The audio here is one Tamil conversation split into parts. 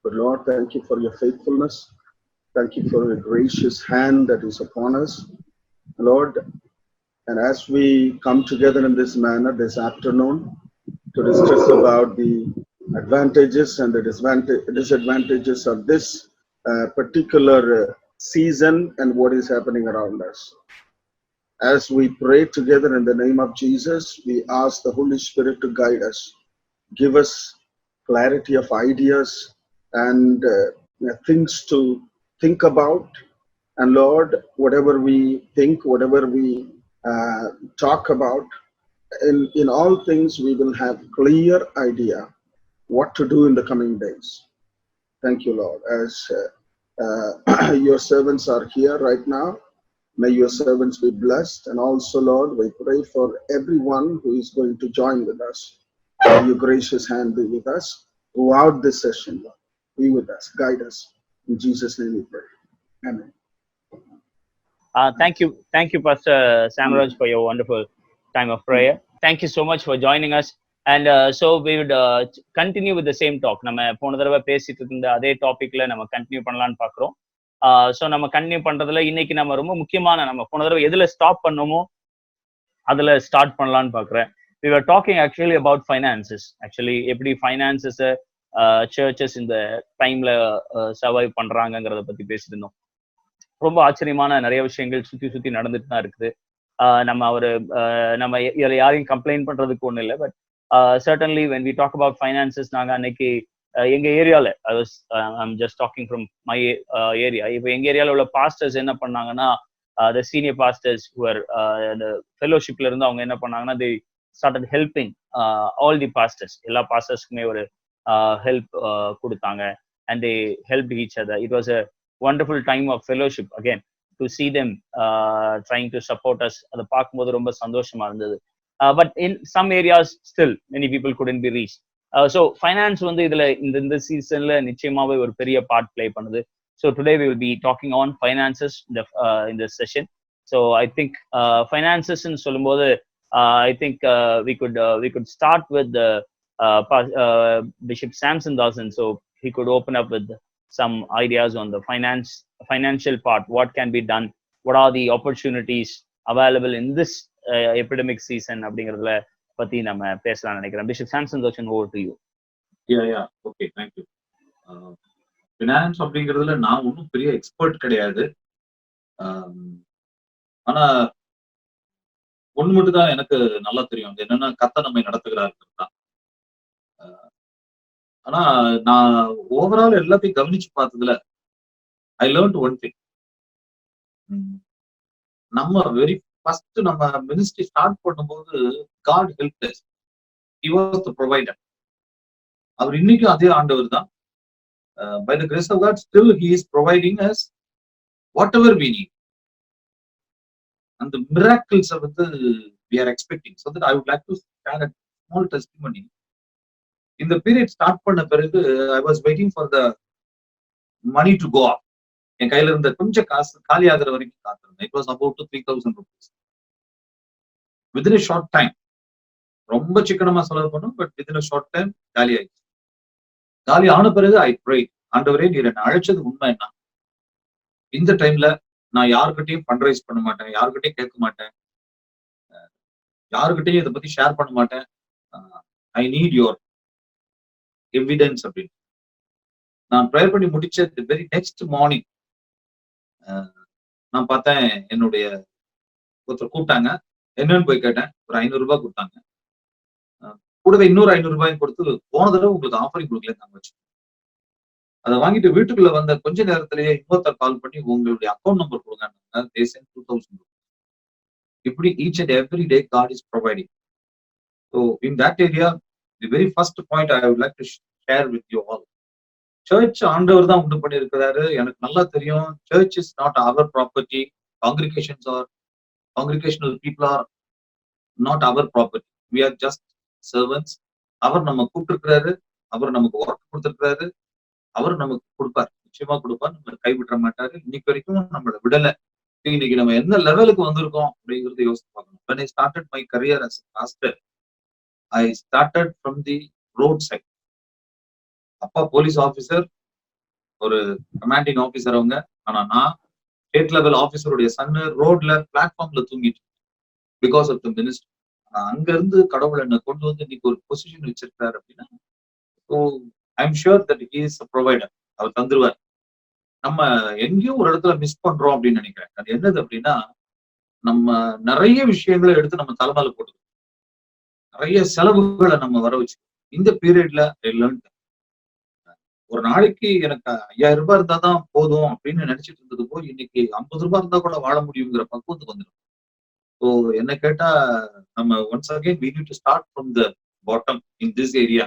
But Lord, thank you for your faithfulness. Thank you for your gracious hand that is upon us, Lord. And as we come together in this manner this afternoon to discuss about the advantages and the disadvantages of this particular season and what is happening around us. As we pray together in the name of Jesus, we ask the Holy Spirit to guide us, give us clarity of ideas and things to think about. And Lord, whatever we think, whatever we talk about, in all things we will have clear idea what to do in the coming days. Thank you, Lord. As your servants are here right now, may your servants be blessed. And also, Lord, we pray for everyone who is going to join with us. May your gracious hand be with us throughout this session, Lord. Be with us, guide us. In Jesus' name we pray. Amen. Thank you, Pastor Samraj, for your wonderful time of prayer. Thank you so much for joining us. And so we would continue with the same talk. நம்ம போன தடவை பேசிட்டு இருந்த அதே டாபிக்ல நம்ம கண்டினியூ பண்ணலாம்னு பாக்குறோம். ஸோ நம்ம கண்டினியூ பண்றதுல இன்னைக்கு நம்ம ரொம்ப முக்கியமான நம்ம போன தடவை எதுல ஸ்டாப் பண்ணோமோ அதுல ஸ்டார்ட் பண்ணலாம்னு பாக்குறேன். We were talking actually about finances. Actually, எப்படி finances சர்ச்சஸ் இந்த டைம்ல சர்வைவ் பண்றாங்கிறத பத்தி பேசிட்டு இருந்தோம். ரொம்ப ஆச்சரியமான நிறைய விஷயங்கள் சுத்தி நடந்துட்டு தான் இருக்குது. நம்ம யாரையும் கம்ப்ளைண்ட் பண்றதுக்கு ஒண்ணு இல்லை. But certainly when we talk about finances, நாங்க அன்னைக்கு எங்க ஏரியால I'm just talking from my area. இப்போ எங்க ஏரியால உள்ள பாஸ்டர்ஸ் என்ன பண்ணாங்கன்னா, the senior pastors who are the fellowshipல இருந்து அவங்க என்ன பண்ணாங்கன்னா, they started helping all the pastors. எல்லா பாஸ்டர்ஸ்க்குமே ஒரு help கொடுத்தாங்க. And they helped each other. It was a wonderful time of fellowship again, to see them trying to support us. அதை பார்க்கும்போது ரொம்ப சந்தோஷமா இருந்தது. But in some areas still many people couldn't be reached. So finance வந்து இதுல இந்த சீசன்ல நிச்சயமாவே ஒரு பெரிய பார்ட் ப்ளே பண்ணுது. So today we will be talking on finances in this session. So I think finances ன்னு சொல்லும்போது I think we could start with Bishop Samson Dasan. So he could open up with some ideas on the financial part. What can be done? What are the opportunities available in this epidemic season? அப்படிங்கறதுல பத்தி நம்ம பேசலாம் நினைக்கிறேன். Bishop Samson Dasan, over to you. Yeah. Okay, thank you. Finance அப்படிங்கிறதுல நான் ஒன்றும் பெரிய எக்ஸ்பர்ட் கிடையாது. ஆனா ஒண்ணு மட்டும் தான் எனக்கு நல்லா தெரியும். அது என்னன்னா, கர்த்தர் நம்மை நடத்துகிறார்கள் தான். ஆனா நான் ஓவரால் எல்லாத்தையும் கவனிச்சு பார்த்ததுல ஐ லேர்ன்ட் ஒன் திங். நம்ம வெரி ஃபர்ஸ்ட் நம்ம மினிஸ்ட்ரி ஸ்டார்ட் பண்ணும்போது God helped us. He was the provider. அவர் இன்னைக்கும் அதே ஆண்டவர் தான். By the grace of God, still he is providing us whatever we need. And the miracles வந்து we are expecting. So that I would like to share a small testimony. இந்த பீரியட் ஸ்டார்ட் பண்ண பிறகு I was waiting for the money to go up. என் கையில இருந்த கொஞ்சம் காசு காலி ஆகிற வரைக்கும் காத்திருந்தேன். It was about 3,000 rupees. Within a short time, ரொம்ப சிக்கனமா செலவு பண்ணும், but within a short time காலி ஆயிடுச்சு. காலி ஆன பிறகு I prayed, ஆண்டவரே நீர் என்ன அழைச்சது உண்மை என்ன? இந்த டைம்ல நான் யாருக்கிட்டையும் ஃபண்ட்ரைஸ் பண்ண மாட்டேன், யாருக்கிட்டையும் கேட்க மாட்டேன், யாருக்கிட்டையும் இதை பத்தி ஷேர் பண்ண மாட்டேன். I need your evidence அப்படின்னு நான் ப்ரேயர் பண்ணி முடிச்ச the very next morning நான் பார்த்தேன், என்னுடைய ஒருத்தர் கூப்பிட்டாங்க. என்னன்னு போய் கேட்டேன். ஒரு 500 ரூபாய் கொடுத்தாங்க. கூடவே இன்னொரு 500 ரூபாயும் கொடுத்து, போன தடவை உங்களுக்கு ஆஃபரிங் கொடுக்கல நாங்க வச்சு அதை வாங்கிட்டு வீட்டுக்குள்ள வந்த கொஞ்ச நேரத்திலேயே இன்னொருத்தர் கால் பண்ணி உங்களுடைய அக்கௌண்ட் நம்பர் கொடுங்க. 2,000. இப்படி each and every day God is providing. So in that area, the very first point I would like to share with you all. Church ஆண்டவர் தான் உண்டு பண்ணி இருக்கிறாரு. எனக்கு நல்லா தெரியும். Church is not our property. Congregational people are not our property. We are just servants. அவர் நம்ம கூப்பிட்டுருக்கிறாரு, அவர் நமக்கு ஒர்க் கொடுத்துருக்கிறாரு, அவர் நமக்கு கொடுப்பார், நிச்சயமா கொடுப்பார், நம்ம கைவிட மாட்டாரு. இன்னைக்கு வரைக்கும் நம்மளை விடலை. இன்னைக்கு நம்ம எந்த லெவலுக்கு வந்திருக்கோம் அப்படிங்கறத யோசிச்சு பார்க்கணும். When I started my career as a pastor, I started from the roadside. அப்பா போலீஸ் ஆபீசர், ஒரு கமாண்டிங் ஆபீசர் அவங்க. ஆனா நான் ஸ்டேட் லெவல் ஆபீசருடைய சன்னு ரோட்ல பிளாட்ஃபார்ம்ல தூங்கிட்டு பிகாஸ் ஆஃப் த மினிஸ்டர். அங்க இருந்து கடவுள் என்ன கொண்டு வந்து இன்னைக்கு ஒரு பொசிஷன் வச்சிருக்காரு அப்படின்னா, so I am sure that he is provider. அவர் தந்துருவார். நம்ம எங்கேயும் ஒரு இடத்துல மிஸ் பண்றோம் அப்படின்னு நினைக்கிறேன். அது என்னது அப்படின்னா, நம்ம நிறைய விஷயங்களை எடுத்து நம்ம தலைமையில போட்டு நிறைய செலவுகளை நம்ம வர வச்சு இந்த பீரியட்ல ஒரு நாளைக்கு எனக்கு 5000 ரூபாய் இருந்தா தான் போதும் அப்படின்னு நினைச்சிட்டு இருந்தது போய் இன்னைக்கு 50 ரூபாய் இருந்தா கூட வாழ முடியுங்கிற பக்குவத்துக்கு வந்துடும். ஸோ என்ன கேட்டா நம்ம once again we need to start from the bottom in this area.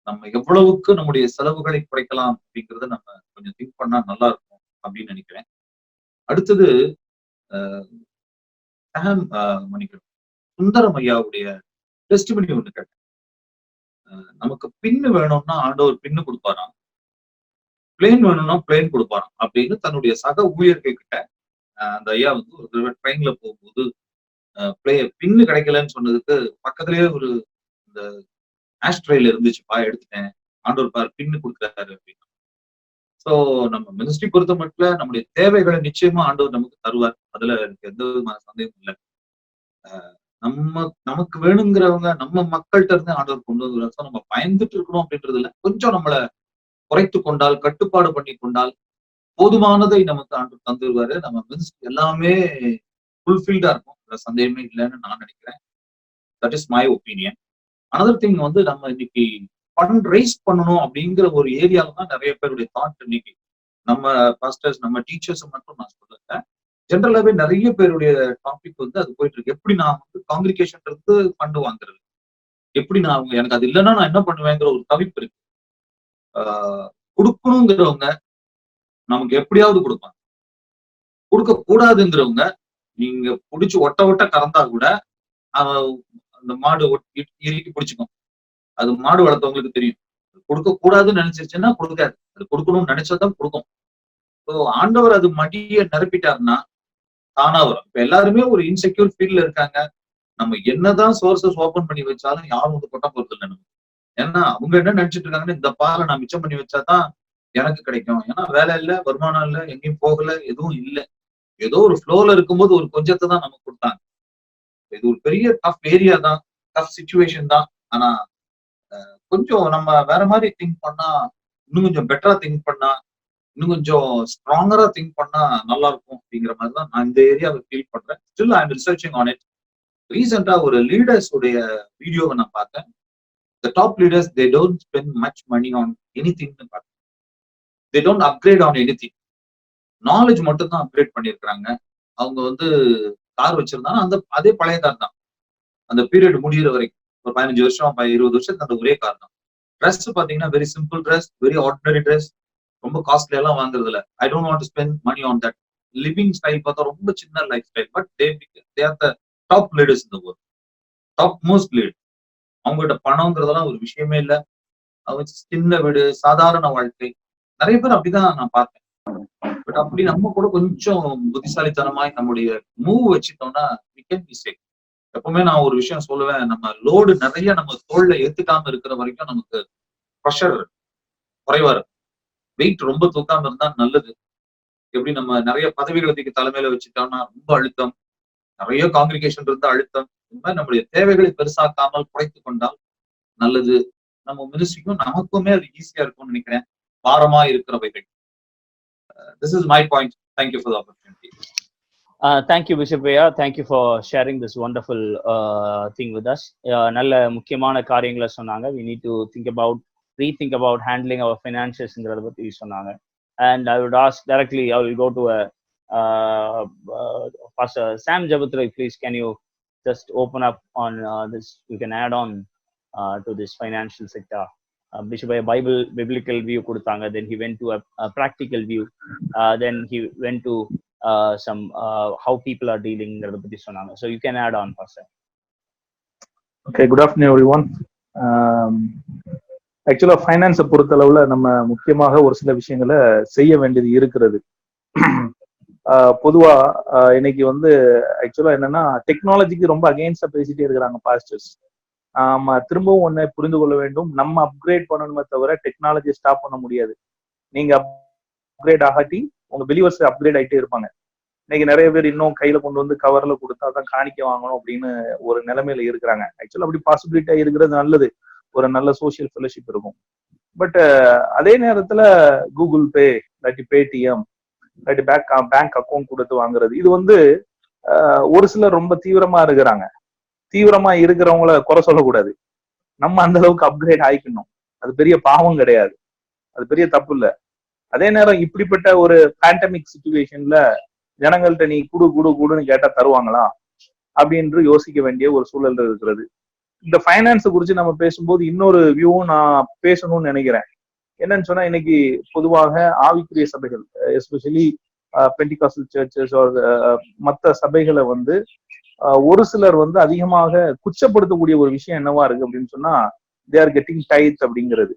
நம்ம எவ்வளவுக்கு நம்முடைய செலவுகளை குறைக்கலாம் அப்படிங்கறத நம்ம கொஞ்சம் திங்க் பண்ணா நல்லா இருக்கும் அப்படின்னு நினைக்கிறேன். அடுத்தது மன்னிக்கணும், சுந்தரம் ஐயாவுடைய டெஸ்டிமனி ஒண்ணு கேட்டேன். நமக்கு பின்னு வேணும்னா ஆண்டவர் பின்னு கொடுப்பாராம், பிளேன் வேணும்னா பிளேன் கொடுப்பாராம் அப்படின்னு தன்னுடைய சக ஊழியர்கள் கிட்ட அந்த ஐயா வந்து ஒரு தடவை ட்ரெயின்ல போகும்போது பின்னு கிடைக்கலன்னு சொன்னதுக்கு பக்கத்திலேயே ஒரு இந்த ஆஸ்ட்ரேல இருந்துச்சுப்பா, எடுத்துட்டேன், ஆண்டவர் பார் பின்னு கொடுக்குறாரு அப்படின்னு. சோ நம்ம மினிஸ்ட்ரி பொறுத்த மட்டும் நம்முடைய தேவைகளை நிச்சயமா ஆண்டவர் நமக்கு தருவார். அதுல எனக்கு எந்த விதமான சந்தேகம் இல்லை. நமக்கு வேணுங்கிறவங்க நம்ம மக்கள்கிட்ட இருந்து ஆண்டவர் கொண்டு வந்து நம்ம பயந்துட்டு இருக்கணும் அப்படின்றது இல்லை. கொஞ்சம் நம்மளை குறைத்து கொண்டால், கட்டுப்பாடு பண்ணி கொண்டால் போதுமானதை நமக்கு ஆண்டவர் தந்துருவாரு. நம்ம மினிஸ்ட்ரி எல்லாமே ஃபுல்ஃபில்டா இருக்கும், சந்தேகமே இல்லைன்னு நான் நினைக்கிறேன். That is my opinion. Another thing வந்து நம்ம இன்னைக்கு ஃபண்ட் ரைஸ் பண்ணணும் அப்படிங்கிற ஒரு ஏரியால தான் நிறைய பேருடைய தாட் இன்னைக்கு. நம்ம பாஸ்டர்ஸ், நம்ம டீச்சர்ஸ் மட்டும் நான் சொல்லுறேன், ஜென்ரலாவே நிறைய பேருடைய டாபிக் வந்து அது போயிட்டு இருக்கு. எப்படி நான் வந்து காங்கிரிகேஷன் இருந்து ஃபண்ட் வாங்குறது, எப்படி நான் எனக்கு அது இல்லைன்னா நான் என்ன பண்ணுவேங்கிற ஒரு தவிப்பு இருக்கு. கொடுக்கணுங்கிறவங்க நமக்கு எப்படியாவது கொடுப்பாங்க, கொடுக்க கூடாதுங்கிறவங்க நீங்க பிடிச்சி ஒட்ட கறந்தா கூட அந்த மாடு இறுக்கி பிடிச்சிக்கும். அது மாடு வளர்த்தவங்களுக்கு தெரியும். கொடுக்க கூடாதுன்னு நினைச்சிருச்சுன்னா கொடுக்காது, அது கொடுக்கணும்னு நினைச்சதான் கொடுக்கும். ஸோ ஆண்டவர் அது மடிய நிரப்பிட்டாருன்னா தானா வரும். இப்ப எல்லாருமே ஒரு இன்செக்யூர் ஃபீல்ட்ல இருக்காங்க. நம்ம என்னதான் சோர்சஸ் ஓபன் பண்ணி வச்சாலும் யாரும் வந்து கொட்ட போறது இல்லை நமக்கு. ஏன்னா அவங்க என்ன நினைச்சிட்டு இருக்காங்கன்னா, இந்த பாலை நான் மிச்சம் பண்ணி வச்சாதான் எனக்கு கிடைக்கும். ஏன்னா வேலை இல்லை, வருமானம் இல்லை, எங்கேயும் போகல, எதுவும் இல்லை. ஏதோ ஒரு ஃப்ளோல இருக்கும்போது ஒரு கொஞ்சத்தை தான் நமக்கு கொடுத்தாங்க. இது ஒரு பெரிய டஃப் ஏரியா தான், டஃப் சிச்சுவேஷன் தான். ஆனா கொஞ்சம் நம்ம வேற மாதிரி திங்க் பண்ணா, இன்னும் கொஞ்சம் பெட்டரா திங்க் பண்ணா, இன்னும் கொஞ்சம் ஸ்ட்ராங்கரா திங்க் பண்ணா நல்லா இருக்கும் அப்படிங்கிற மாதிரி தான் நான் இந்த ஏரியாவை ஃபீல் பண்றேன். Still I am researching on it. ரீசெண்டா ஒரு லீடர்ஸ் உடைய வீடியோவை நான் பார்த்தேன். The top leaders, they don't spend much money on anything. They don't upgrade on anything. Knowledge மட்டும் தான் அப்கிரேட் பண்ணிருக்காங்க. அவங்க வந்து கார் வச்சிருந்தாங்க, அதே பழைய கார் தான் அந்த பீரியட் முடிகிற வரைக்கும். ஒரு 15 வருஷம் 20 வருஷத்துக்கு அந்த ஒரே கார் தான். ட்ரெஸ் பாத்தீங்கன்னா very simple dress, very ordinary dress, ரொம்ப காஸ்ட்லி எல்லாம் வாங்குறது இல்லை. I don't want to spend money on that. Living style பார்த்தா ரொம்ப சின்ன life style. But they are the top leaders in the world, top most leader. அவங்ககிட்ட பணம்ங்கிறதெல்லாம் ஒரு விஷயமே இல்லை. அவங்க சின்ன வீடு, சாதாரண வாழ்க்கை. நிறைய பேர் அப்படிதான் நான் பார்த்தேன். பட் அப்படி நம்ம கூட கொஞ்சம் புத்திசாலித்தனமாய் நம்முடைய மூவ் வச்சுட்டோம்னா we can be safe. எப்பவுமே நான் ஒரு விஷயம் சொல்லுவேன், நம்ம லோடு நிறைய நம்ம தோல்ல ஏத்துக்காம இருக்கிற வரைக்கும் நமக்கு ப்ரெஷர் குறைவா இருக்கும். வெயிட் ரொம்ப தூக்காம இருந்தா நல்லது. எப்படி நம்ம நிறைய பதவிகளுக்கு தலைமையில வச்சுட்டோம்னா ரொம்ப அழுத்தம், நிறைய காங்கிரிகேஷன் இருந்தா அழுத்தம். இந்த மாதிரி நம்மளுடைய தேவைகளை பெருசாக்காமல் குறைத்து கொண்டால் நல்லது. நம்ம மினிஸ்ட்ரிக்கும் நமக்குமே அது ஈஸியா இருக்கும்னு நினைக்கிறேன், பாரமா இருக்கிறவைகள். This is my point. Thank you for the opportunity. Thank you, Bishop Veya. Thank you for sharing this wonderful thing with us. நல்ல முக்கியமான காரியங்களை சொன்னாங்க. We need to rethink about handling our finances ங்கிறத பத்தி சொன்னாங்க. And I would ask directly, I will go to Pastor Sam Jabatrai. Please, can you just open up on this? You can add on to this financial sector. Bishop biblical view கொடுத்தாங்க. Then he went to a practical view. Then he went to some how people are dealing ங்கிறத பத்தி சொன்னாங்க. So you can add on, Pastor. Okay, good afternoon everyone. ஆக்சுவலா ஃபைனான்ஸை பொறுத்தளவுல நம்ம முக்கியமாக ஒரு சில விஷயங்களை செய்ய வேண்டியது இருக்கிறது. பொதுவா இன்னைக்கு வந்து ஆக்சுவலா என்னன்னா, டெக்னாலஜிக்கு ரொம்ப அகெயின்ஸ்டா பேசிட்டே இருக்கிறாங்க பாஸ்டர்ஸ். திரும்பவும் ஒன்னை புரிந்து கொள்ள வேண்டும், நம்ம அப்கிரேட் பண்ணணுமே தவிர டெக்னாலஜி ஸ்டாப் பண்ண முடியாது. நீங்க அப்கிரேட் ஆகாட்டி உங்க பிலீவர்ஸ் அப்கிரேட் ஆகிட்டே இருப்பாங்க. இன்னைக்கு நிறைய பேர் இன்னும் கையில கொண்டு வந்து கவர்ல கொடுத்தா தான் காணிக்க வாங்கணும் அப்படின்னு ஒரு நிலைமையில இருக்கிறாங்க. ஆக்சுவலா அப்படி பாசிபிலிட்டியா இருக்கிறது நல்லது, ஒரு நல்ல சோசியல் ஃபெலோஷிப் இருக்கும். பட் அதே நேரத்துல கூகுள் பே இல்லாட்டி பேடிஎம் இல்லாட்டி பேங்க் அக்கௌண்ட் கொடுத்து வாங்குறது, இது வந்து ஒரு சிலர் ரொம்ப தீவிரமா இருக்கிறாங்க. தீவிரமா இருக்கிறவங்கள குறை சொல்லக்கூடாது. நம்ம அந்த அளவுக்கு அப்கிரேட் ஆயிக்கணும். அது பெரிய பாவம் கிடையாது, அது பெரிய தப்பு இல்லை. அதே நேரம் இப்படிப்பட்ட ஒரு பேண்டமிக் சிச்சுவேஷன்ல ஜனங்கள்கிட்ட நீ குடுன்னு கேட்டா தருவாங்களா அப்படின்னு யோசிக்க வேண்டிய ஒரு சூழல் இருக்கிறது. இந்த ஃபைனான்ஸ் குறிச்சு நம்ம பேசும்போது இன்னொரு வியூவும் நான் பேசணும்னு நினைக்கிறேன். என்னன்னு சொன்னா, இன்னைக்கு பொதுவாக ஆவிக்குரிய சபைகள், எஸ்பெஷலி பெண்டிகாஸ்டல் சர்ச்சஸ் மற்ற சபைகளை வந்து ஒரு சிலர் வந்து அதிகமாக குச்சப்படுத்தக்கூடிய ஒரு விஷயம் என்னவா இருக்கு அப்படின்னு சொன்னா, தே ஆர் கெட்டிங் டைத் அப்படிங்கிறது.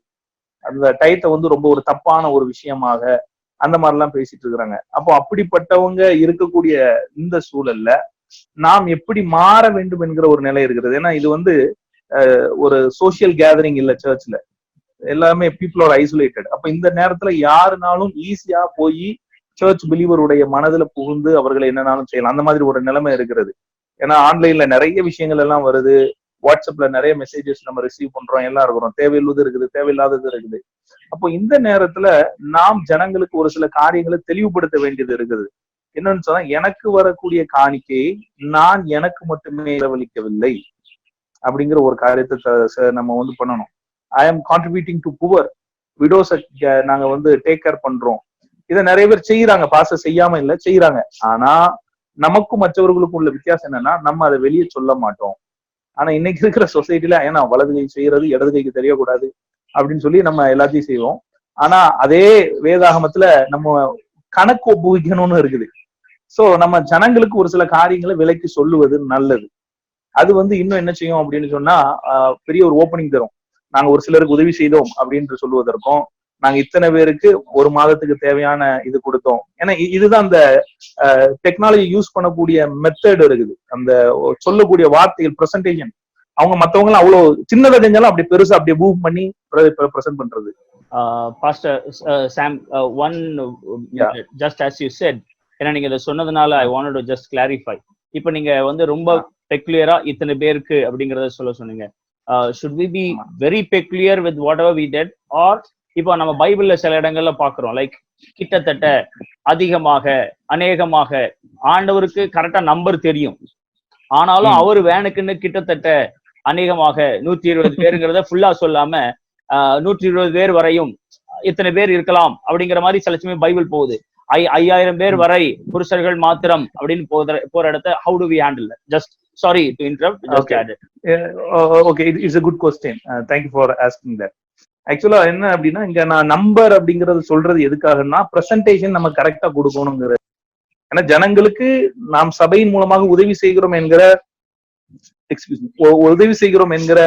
அந்த டைத்தை வந்து ரொம்ப ஒரு தப்பான ஒரு விஷயமாக அந்த மாதிரிலாம் பேசிட்டு இருக்கிறாங்க. அப்போ அப்படிப்பட்டவங்க இருக்கக்கூடிய இந்த சூழல்ல நாம் எப்படி மாற வேண்டும் என்கிற ஒரு நிலை இருக்கிறது. ஏன்னா இது வந்து ஒரு சோசியல் கேதரிங் இல்ல, சர்ச்ல எல்லாமே பீப்புள் ஆர் ஐசோலேட்டட். அப்ப இந்த நேரத்துல யாருனாலும் ஈஸியா போய் சர்ச் பிலீவருடைய மனதுல புகுந்து அவர்களை என்னன்னாலும் செய்யலாம். அந்த மாதிரி ஒரு நிலைமை இருக்கிறது. ஏன்னா ஆன்லைன்ல நிறைய விஷயங்கள் எல்லாம் வருது, வாட்ஸ்அப்ல நிறைய மெசேஜஸ் நம்ம ரிசீவ் பண்றோம், எல்லாம் இருக்கிறோம், தேவையுள்ளது இருக்குது, தேவையில்லாதது இருக்குது. அப்போ இந்த நேரத்துல நாம் ஜனங்களுக்கு ஒரு சில காரியங்களை தெளிவுபடுத்த வேண்டியது இருக்குது. என்னன்னு சொன்னா, எனக்கு வரக்கூடிய காணிக்கையை நான் எனக்கு மட்டுமே செலவழிக்கவில்லை அப்படிங்கிற ஒரு காரியத்தை நம்ம வந்து பண்ணணும். ஐ ஆம் கான்ட்ரிபியூட்டிங் டு புவர் விடோஸை நாங்க வந்து டேக் கேர் பண்றோம். இதை நிறைய பேர் செய்யறாங்க, பாச செய்யாம இல்லை, செய்யறாங்க. ஆனா நமக்கும் மற்றவர்களுக்கும் உள்ள வித்தியாசம் என்னன்னா, நம்ம அதை வெளியே சொல்ல மாட்டோம். ஆனா இன்னைக்கு இருக்கிற சொசைட்டில ஏன்னா வலது கை செய்யறது இடது கைக்கு தெரியக்கூடாது அப்படின்னு சொல்லி நம்ம எல்லாத்தையும் செய்வோம். ஆனா அதே வேதாகமத்துல நம்ம கணக்கு ஒப்புவிக்கணும்னு இருக்குது. சோ நம்ம ஜனங்களுக்கு ஒரு சில காரியங்களை விலைக்கு சொல்லுவது நல்லது. அது வந்து இன்னும் என்ன செய்யும் அப்படின்னு சொன்னா, பெரிய ஒரு ஓப்பனிங் தரும். நாங்க ஒரு சிலருக்கு உதவி செய்தோம் அப்படின்னு சொல்லுவதற்கும், நாங்க இத்தனை பேருக்கு ஒரு மாதத்துக்கு தேவையான இது கொடுத்தோம். ஏன்னா இதுதான் அந்த டெக்னாலஜி யூஸ் பண்ணக்கூடிய மெத்தட் இருக்குது. அந்த சொல்லக்கூடிய வார்த்தைகள் பிரசன்டேஷன், அவங்க மத்தவங்க எல்லாம் அவ்வளவு சின்னதை செஞ்சாலும் அப்படி பெருசா அப்படியே மூவ் பண்ணி பிரசன்ட் பண்றது. Pastor Sam, one just as you said, ஏன்னா நீங்க இதை சொன்னதுனால I wanted to just clarify. இப்ப நீங்க வந்து ரொம்ப பெக்லியரா இத்தனை பேருக்கு அப்படிங்கறத சொன்னீங்க. Should we be very peculiar with whatever we did, or இப்போ நம்ம பைபிள்ல சில இடங்கள்ல பாக்குறோம், லைக் கிட்டத்தட்ட, அதிகமாக, அநேகமாக, ஆண்டவருக்கு கரெக்டா நம்பர் தெரியும், ஆனாலும் அவரு வேனுக்குன்னு கிட்டத்தட்ட, அநேகமாக 120 பேருங்கிறத ஃபுல்லா சொல்லாம 120 பேர் வரையும் இத்தனை பேர் இருக்கலாம் அப்படிங்கிற மாதிரி சில சமயம் பைபிள் போகுது. 5000 பேர் வரை புருஷர்கள் மாத்திரம் அப்படின்னு போற இடத்த how do we handle that? Just sorry to interrupt, just add it. Okay, it is a good question. Thank you for asking that. ஆக்சுவலா என்ன அப்படின்னா, இங்க நான் நம்பர் அப்படிங்கறது சொல்றது எதுக்காகன்னா, பிரசன்டேஷன் நம்ம கரெக்டா கொடுக்கணுங்கிறது. ஏன்னா ஜனங்களுக்கு நாம் சபையின் மூலமாக உதவி செய்கிறோம் என்கிற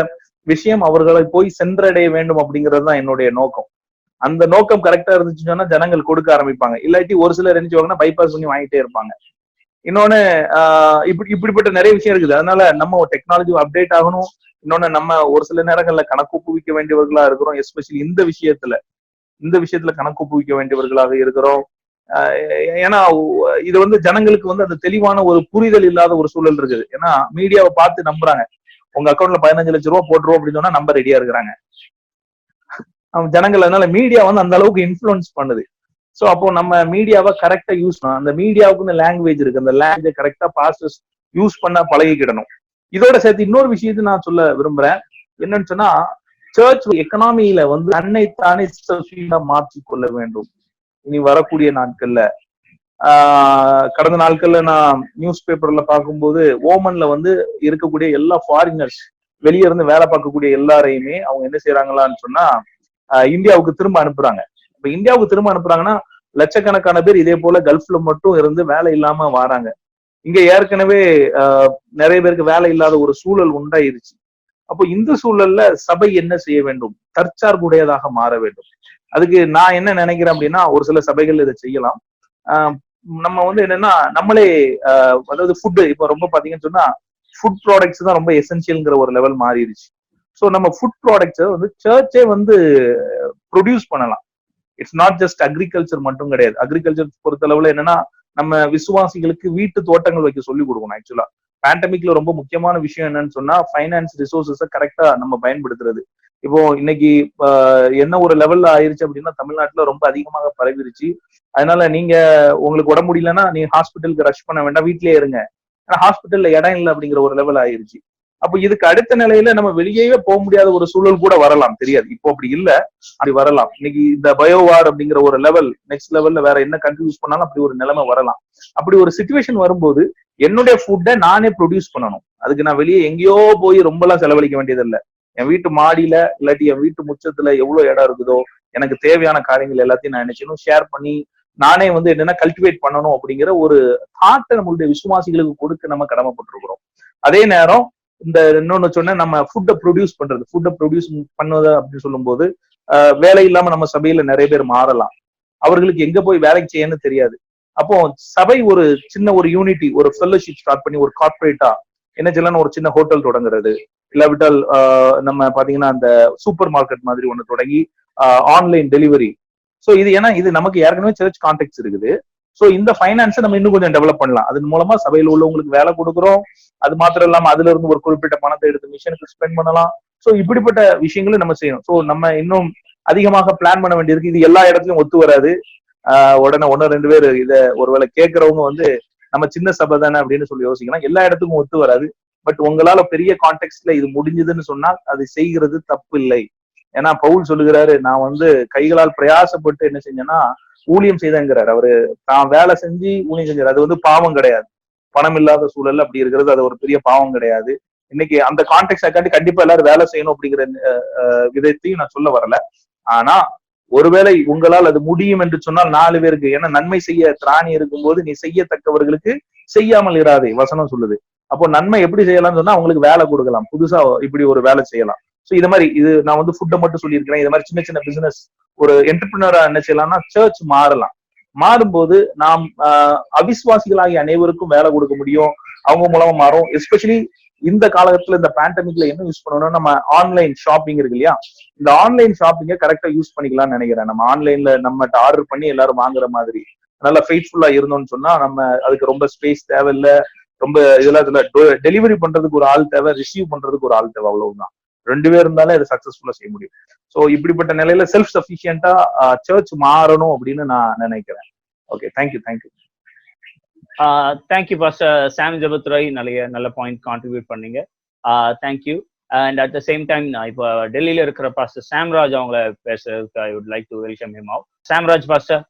விஷயம் அவர்களை போய் சென்றடைய வேண்டும் அப்படிங்கிறது தான் என்னுடைய நோக்கம். அந்த நோக்கம் கரெக்டா இருந்துச்சுன்னு சொன்னா ஜனங்கள் கொடுக்க ஆரம்பிப்பாங்க. இல்லாட்டி ஒரு சிலர் என்ன செய்வாங்கன்னா பைபாஸ் பண்ணி வாங்கிட்டே இருப்பாங்க. இன்னொன்னு இப்படிப்பட்ட நிறைய விஷயம் இருக்குது. அதனால நம்ம டெக்னாலஜி அப்டேட் ஆகணும். இன்னொன்னு நம்ம ஒரு சில நேரங்கள்ல கணக்கு ஒப்புவிக்க வேண்டியவர்களா இருக்கிறோம். எஸ்பெஷலி இந்த விஷயத்துல கணக்கு ஒப்புவிக்க வேண்டியவர்களாக இருக்கிறோம். ஏன்னா இது வந்து ஜனங்களுக்கு வந்து அந்த தெளிவான ஒரு புரிதல் இல்லாத ஒரு சூழல் இருக்குது. ஏன்னா மீடியாவை பார்த்து நம்புறாங்க. உங்க அக்கௌண்ட்ல 15 லட்சம் ரூபாய் போட்டுருவோம் அப்படின்னு சொன்னா நம்ப ரெடியா இருக்கிறாங்க ஜனங்கள். அதனால மீடியா வந்து அந்த அளவுக்கு இன்ஃபுளுன்ஸ் பண்ணுது. சோ அப்போ நம்ம மீடியாவை கரெக்டா யூஸ் பண்ணணும். அந்த மீடியாவுக்கு லாங்குவேஜ் இருக்கு, அந்த லாங்குவேஜை கரெக்டா பாஸ்டர்ஸ் யூஸ் பண்ண பழகிக்கிடணும். இதோட சேர்த்து இன்னொரு விஷயத்தை நான் சொல்ல விரும்புறேன். என்னன்னு சொன்னா, சர்ச் எக்கனாமியில வந்து தன்னைத்தானே மாற்றிக் கொள்ள வேண்டும். இனி வரக்கூடிய நாட்கள்ல கடந்த நாட்கள்ல நான் நியூஸ் பேப்பர்ல பார்க்கும்போது, ஓமன்ல வந்து இருக்கக்கூடிய எல்லா ஃபாரினர்ஸ், வெளியே இருந்து வேலை பார்க்கக்கூடிய எல்லாரையுமே அவங்க என்ன செய்யறாங்களான்னு சொன்னா இந்தியாவுக்கு திரும்ப அனுப்புறாங்க. இப்ப இந்தியாவுக்கு திரும்ப அனுப்புறாங்கன்னா லட்சக்கணக்கான பேர் இதே போல கல்ஃப்ல மட்டும் இருந்து வேலை இல்லாம வராங்க. இங்க ஏற்கனவே நிறைய பேருக்கு வேலை இல்லாத ஒரு சூழல் உண்டாயிருச்சு. அப்போ இந்த சூழல்ல சபை என்ன செய்ய வேண்டும்? தற்சார்புடையதாக மாற வேண்டும். அதுக்கு நான் என்ன நினைக்கிறேன் அப்படின்னா, ஒரு சில சபைகள் இதை செய்யலாம். நம்ம வந்து என்னன்னா, நம்மளே அதாவது ஃபுட்டு, இப்ப ரொம்ப பாத்தீங்கன்னு சொன்னா ஃபுட் ப்ராடக்ட்ஸ் தான் ரொம்ப எசென்சியல்ங்கிற ஒரு லெவல் மாறிடுச்சு. ஸோ நம்ம ஃபுட் ப்ராடக்ட்ஸை வந்து சர்ச்சே வந்து ப்ரொடியூஸ் பண்ணலாம். இட்ஸ் நாட் ஜஸ்ட் அக்ரிகல்ச்சர் மட்டும் கிடையாது. அக்ரிகல்ச்சர் பொறுத்தளவுல என்னன்னா நம்ம விசுவாசிகளுக்கு வீட்டு தோட்டங்கள் வைக்க சொல்லி கொடுக்கணும். ஆக்சுவலா பேண்டமிக்ல ரொம்ப முக்கியமான விஷயம் என்னன்னு சொன்னா ஃபைனான்ஸ் ரிசோர்சஸை கரெக்டா நம்ம பயன்படுத்துறது. இப்போ இன்னைக்கு என்ன ஒரு லெவல்ல ஆயிருச்சு அப்படின்னா தமிழ்நாட்டுல ரொம்ப அதிகமாக பரவிருச்சு. அதனால நீங்க உங்களுக்கு உடம்பு முடியலன்னா நீங்க ஹாஸ்பிட்டலுக்கு ரஷ் பண்ண வேண்டாம், வீட்லயே இருங்க. ஆனா ஹாஸ்பிட்டல்ல இடம் இல்லை அப்படிங்கிற ஒரு லெவல் ஆயிருச்சு. அப்போ இதுக்கு அடுத்த நிலையில நம்ம வெளியவே போக முடியாத ஒரு சூழல் கூட வரலாம், தெரியாது. இப்போ அப்படி இல்ல, அப்படி வரலாம். இன்னைக்கு இந்த பயோவார் அப்படிங்கிற ஒரு லெவல், நெக்ஸ்ட் லெவல்ல வேற என்ன கண்ட்ரி யூஸ் பண்ணாலும் அப்படி ஒரு நிலைமை வரலாம். அப்படி ஒரு சிச்சுவேஷன் வரும்போது என்னுடைய ஃபுட்டை நானே ப்ரொடியூஸ் பண்ணணும். அதுக்கு நான் வெளியே எங்கேயோ போய் ரொம்ப எல்லாம் செலவழிக்க வேண்டியது இல்லை. என் வீட்டு மாடியில இல்லாட்டி என் வீட்டு முச்சத்துல எவ்வளவு இடம் இருக்குதோ எனக்கு தேவையான காரியங்கள் எல்லாத்தையும் நான் நினைச்சணும் ஷேர் பண்ணி நானே வந்து என்னன்னா கல்டிவேட் பண்ணணும் அப்படிங்கிற ஒரு தாட்டை நம்மளுடைய விசுவாசிகளுக்கு கொடுக்க நம்ம கடமைப்பட்டிருக்கிறோம். அதே நேரம் இந்த இன்னொன்னு சொன்ன நம்ம ஃபுட்டை ப்ரொடியூஸ் பண்ணுவது அப்படின்னு சொல்லும் போது வேலை இல்லாம நம்ம சபையில நிறைய பேர் மாறலாம். அவர்களுக்கு எங்க போய் வேலைக்கு செய்யணும்னு தெரியாது. அப்போ சபை ஒரு சின்ன ஒரு யூனிட்டி, ஒரு ஃபெல்லோஷிப் ஸ்டார்ட் பண்ணி ஒரு கார்பரேட்டா என்ன செய்யலாம், ஒரு சின்ன ஹோட்டல் தொடங்குறது, இல்லாவிட்டால் நம்ம பாத்தீங்கன்னா அந்த சூப்பர் மார்க்கெட் மாதிரி ஒண்ணு தொடங்கி ஆன்லைன் டெலிவரி. ஸோ இது ஏன்னா இது நமக்கு ஏற்கனவே சர்ச் கான்டெக்ட்ஸ் இருக்குது. ஸோ இந்த ஃபைனான்ஸை நம்ம இன்னும் கொஞ்சம் டெவலப் பண்ணலாம். அதன் மூலமா சபையில் உள்ளவங்களுக்கு வேலை கொடுக்குறோம். அது மாத்திரம் இல்லாம அதுல இருந்து ஒரு குறிப்பிட்ட பணத்தை எடுத்து மிஷனுக்கு ஸ்பெண்ட் பண்ணலாம். ஸோ இப்படிப்பட்ட விஷயங்களும் நம்ம செய்யணும். ஸோ நம்ம இன்னும் அதிகமாக பிளான் பண்ண வேண்டியிருக்கு. இது எல்லா இடத்துலயும் ஒத்து வராது. உடனே 1-2 பேர் இதை ஒருவேளை கேட்கறவங்க வந்து நம்ம சின்ன சபை தானே அப்படின்னு சொல்லி யோசிக்கலாம். எல்லா இடத்துக்கும் ஒத்து வராது. பட் உங்களால பெரிய கான்டெக்ட்ல இது முடிஞ்சதுன்னு சொன்னால் அது செய்கிறது தப்பு இல்லை. ஏன்னா பவுல் சொல்லுகிறாரு, நான் வந்து கைகளால் பிரயாசப்பட்டு என்ன செஞ்சேன்னா ஊழியம் செய்தேங்கிறார். அவரு தான் வேலை செஞ்சு ஊழியம் செஞ்சார். அது வந்து பாவம் கிடையாது. பணம் இல்லாத சூழல்ல அப்படி இருக்கிறது அது ஒரு பெரிய பாவம் கிடையாது. இன்னைக்கு அந்த கான்டெக்ட் கண்டிப்பா எல்லாரும் வேலை செய்யணும் அப்படிங்கிற விதத்தையும் நான் சொல்ல வரல. ஆனா ஒருவேளை உங்களால் அது முடியும் என்று சொன்னால் 4 பேருக்கு, ஏன்னா நன்மை செய்ய திராணி இருக்கும்போது நீ செய்யத்தக்கவர்களுக்கு செய்யாமல் இராதே வசனம் சொல்லுது. அப்போ நன்மை எப்படி செய்யலாம்னு சொன்னா அவங்களுக்கு வேலை கொடுக்கலாம், புதுசா இப்படி ஒரு வேலை செய்யலாம். ஸோ இது மாதிரி இது நான் வந்து ஃபுட்டை மட்டும் சொல்லியிருக்கிறேன். இது மாதிரி சின்ன சின்ன பிசினஸ் ஒரு என்டர்பிரினரா என்ன செய்யலாம்னா சர்ச் மாறலாம். மாறும்போது நாம் அவிசுவாசிகளாகிய அனைவருக்கும் வேலை கொடுக்க முடியும். அவங்க மூலமா மாறும். எஸ்பெஷலி இந்த காலகட்டத்துல இந்த பேண்டமிக்ல என்ன யூஸ் பண்ணணும்னா நம்ம ஆன்லைன் ஷாப்பிங் இருக்கு இல்லையா, இந்த ஆன்லைன் ஷாப்பிங்கை கரெக்டா யூஸ் பண்ணிக்கலாம்னு நினைக்கிறேன். நம்ம ஆன்லைன்ல நம்மகிட்ட ஆர்டர் பண்ணி எல்லாரும் வாங்குற மாதிரி நல்லா ஃபெய்த்ஃபுல்லா இருந்தோம்னு சொன்னா நம்ம அதுக்கு ரொம்ப ஸ்பேஸ் தேவையில்லை, ரொம்ப இதெல்லாம் டெலிவரி பண்றதுக்கு ஒரு ஆள் தேவை, ரிசீவ் பண்றதுக்கு ஒரு ஆள் தேவை, அவ்வளவுதான். 2 பேர் இருந்தாலே அதை சக்சஸ்ஃபுல்லா செய்ய முடியும். ஸோ இப்படிப்பட்ட நிலையில செல்ஃப் சஃபிஷியன்டா சர்ச் மாறணும் அப்படின்னு நான் நினைக்கிறேன். Okay, thank you. Thank you pastor Sam Jebadurai, நல்ல பாயிண்ட் கான்ட்ரிபியூட் பண்ணீங்க. Thank you. And at the same time நான் இப்போ டெல்லியில இருக்கிற பாஸ்டர் சாம்ராஜ் அவங்கள பேசுறதுக்கு I would like to welcome him out. Samraj pastor,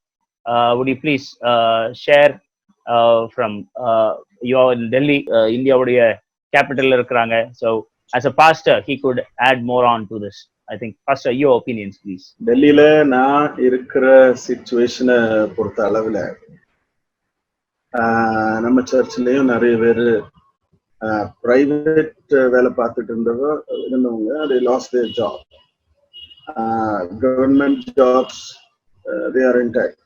would you please share from you are in Delhi, இந்தியாவுடைய கேபிட்டல்ல இருக்கிறாங்க. So as a pastor he could add more on to this. I think pastor, your opinions please. டெல்லியில நான் இருக்கிற சிச்சுவேஷனை பொறுத்த அளவுல நம்ம சர்ச்லயும் நிறைய பேர் பிரைவேட் வேலை பார்த்துட்டு இருந்தவங்க they lost their job. Government jobs they are intact.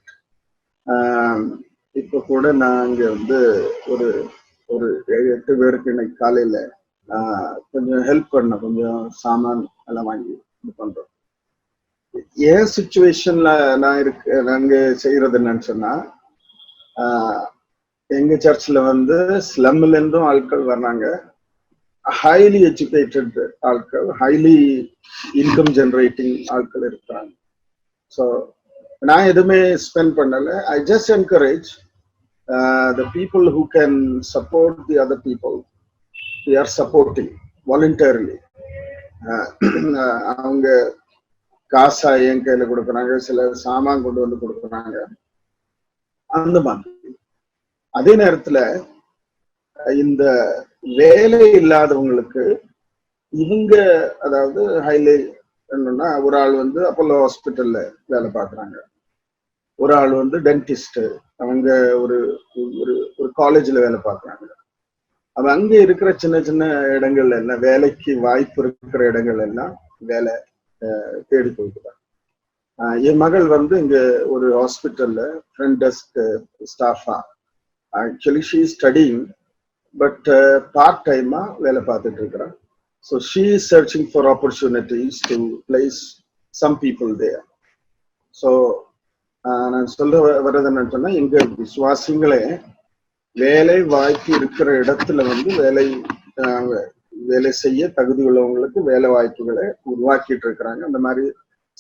இப்போ கூட நான் இங்க வந்து ஒரு 7-8 பேருக்கு இன்னைக்கு காலையில கொஞ்சம் ஹெல்ப் பண்ண, கொஞ்சம் சாமான் எல்லாம் வாங்கி இது பண்றோம். ஏன் சிச்சுவேஷன்ல நாங்க செய்யறது என்னன்னு சொன்னா, எங்க சர்ச்ல வந்து ஸ்லம்ல இருந்தும் ஆட்கள் வர்றாங்க, ஹைலி எஜுகேட்டட் ஆட்கள், ஹைலி இன்கம் ஜெனரேட்டிங் ஆட்கள் இருக்கிறாங்க. ஸோ நான் எதுவுமே ஸ்பெண்ட் பண்ணல. I just encourage the people who can support the other people. We are supporting voluntarily. அவங்க காசா என் கையில கொடுக்குறாங்க, சில சாமான் கொண்டு வந்து கொடுக்குறாங்க, அந்த மாதிரி. அதே நேரத்துல இந்த வேலை இல்லாதவங்களுக்கு இவங்க, அதாவது ஹைலை என்னன்னா, ஒரு ஆள் வந்து அப்போலோ ஹாஸ்பிட்டல்ல வேலை பார்க்குறாங்க, ஒரு ஆள் வந்து டென்டிஸ்ட், அவங்க ஒரு காலேஜ்ல வேலை பார்க்குறாங்க. அவ அங்க இருக்கிற சின்ன சின்ன இடங்கள்ல எல்லாம், வேலைக்கு வாய்ப்பு இருக்கிற இடங்கள் எல்லாம் வேலை தேடி போய்க்கிறாங்க. என் மகள் வந்து இங்க ஒரு ஹாஸ்பிட்டல்ல ஃப்ரண்ட் டெஸ்க் ஸ்டாஃபா, actually she is studying but part டைமா வேலை பார்த்துட்டு இருக்கிறான். So she is searching for opportunities to place some people there. So சொல்ல வர்றது என்னன்னு சொன்னா, எங்க விசுவாசிகளே வேலை வாய்ப்பு இருக்கிற இடத்துல வந்து வேலை செய்ய தகுதி உள்ளவங்களுக்கு வேலை வாய்ப்புகளை உருவாக்கிட்டு இருக்கிறாங்க. அந்த மாதிரி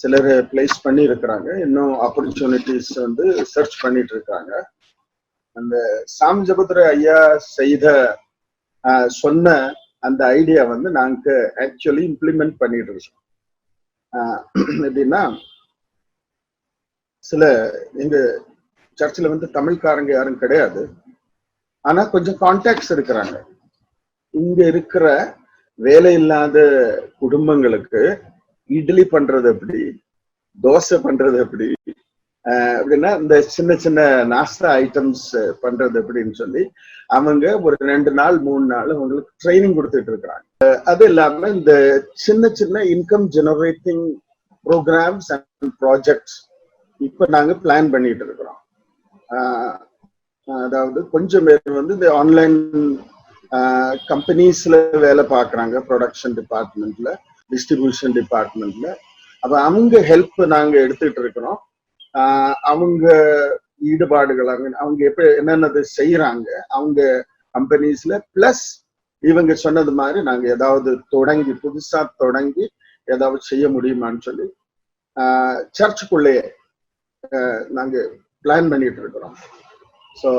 சிலர் பிளேஸ் பண்ணி இருக்கிறாங்க. இன்னும் ஆப்பர்ச்சுனிட்டிஸ் வந்து சர்ச் பண்ணிட்டு இருக்காங்க. அந்த சாம் ஜபத்ர ஐயா சொன்ன அந்த ஐடியா வந்து நாங்க ஆக்சுவலி இம்ப்ளிமெண்ட் பண்ணிட்டு இருக்கோம். எப்படின்னா, சில எங்க சர்ச்சில் வந்து தமிழ்காரங்க யாரும் கிடையாது, ஆனா கொஞ்சம் கான்டாக்ட்ஸ் இருக்கிறாங்க. இங்க இருக்கிற வேலை இல்லாத குடும்பங்களுக்கு இட்லி பண்றது எப்படி, தோசை பண்றது எப்படி, அப்படின்னா இந்த சின்ன சின்ன நாஸ்தா ஐட்டம்ஸ் பண்றது எப்படின்னு சொல்லி அவங்க ஒரு 2 நாள் 3 நாள் அவங்களுக்கு ட்ரைனிங் கொடுத்துட்டு இருக்கிறாங்க. அது இல்லாம இந்த சின்ன சின்ன income generating programs and projects இப்ப நாங்க பிளான் பண்ணிட்டு இருக்கிறோம். அதாவது கொஞ்சம் பேர் வந்து இந்த ஆன்லைன் கம்பெனிஸ்ல வேலை பார்க்குறாங்க, ப்ரொடக்ஷன் டிபார்ட்மெண்ட்ல, டிஸ்ட்ரிபியூஷன் டிபார்ட்மெண்ட்ல. அப்ப அவங்க ஹெல்ப் நாங்க எடுத்துட்டு இருக்கிறோம். அவங்க ஈடுபாடுகள் அவங்க எப்ப என்னென்னது செய்யறாங்க அவங்க கம்பெனிஸ்ல, பிளஸ் இவங்க சொன்னது மாதிரி நாங்க ஏதாவது புதுசா தொடங்கி ஏதாவது செய்ய முடியுமான்னு சொல்லி சர்ச்சுக்குள்ளேயே நாங்க பிளான் பண்ணிட்டு இருக்கிறோம். So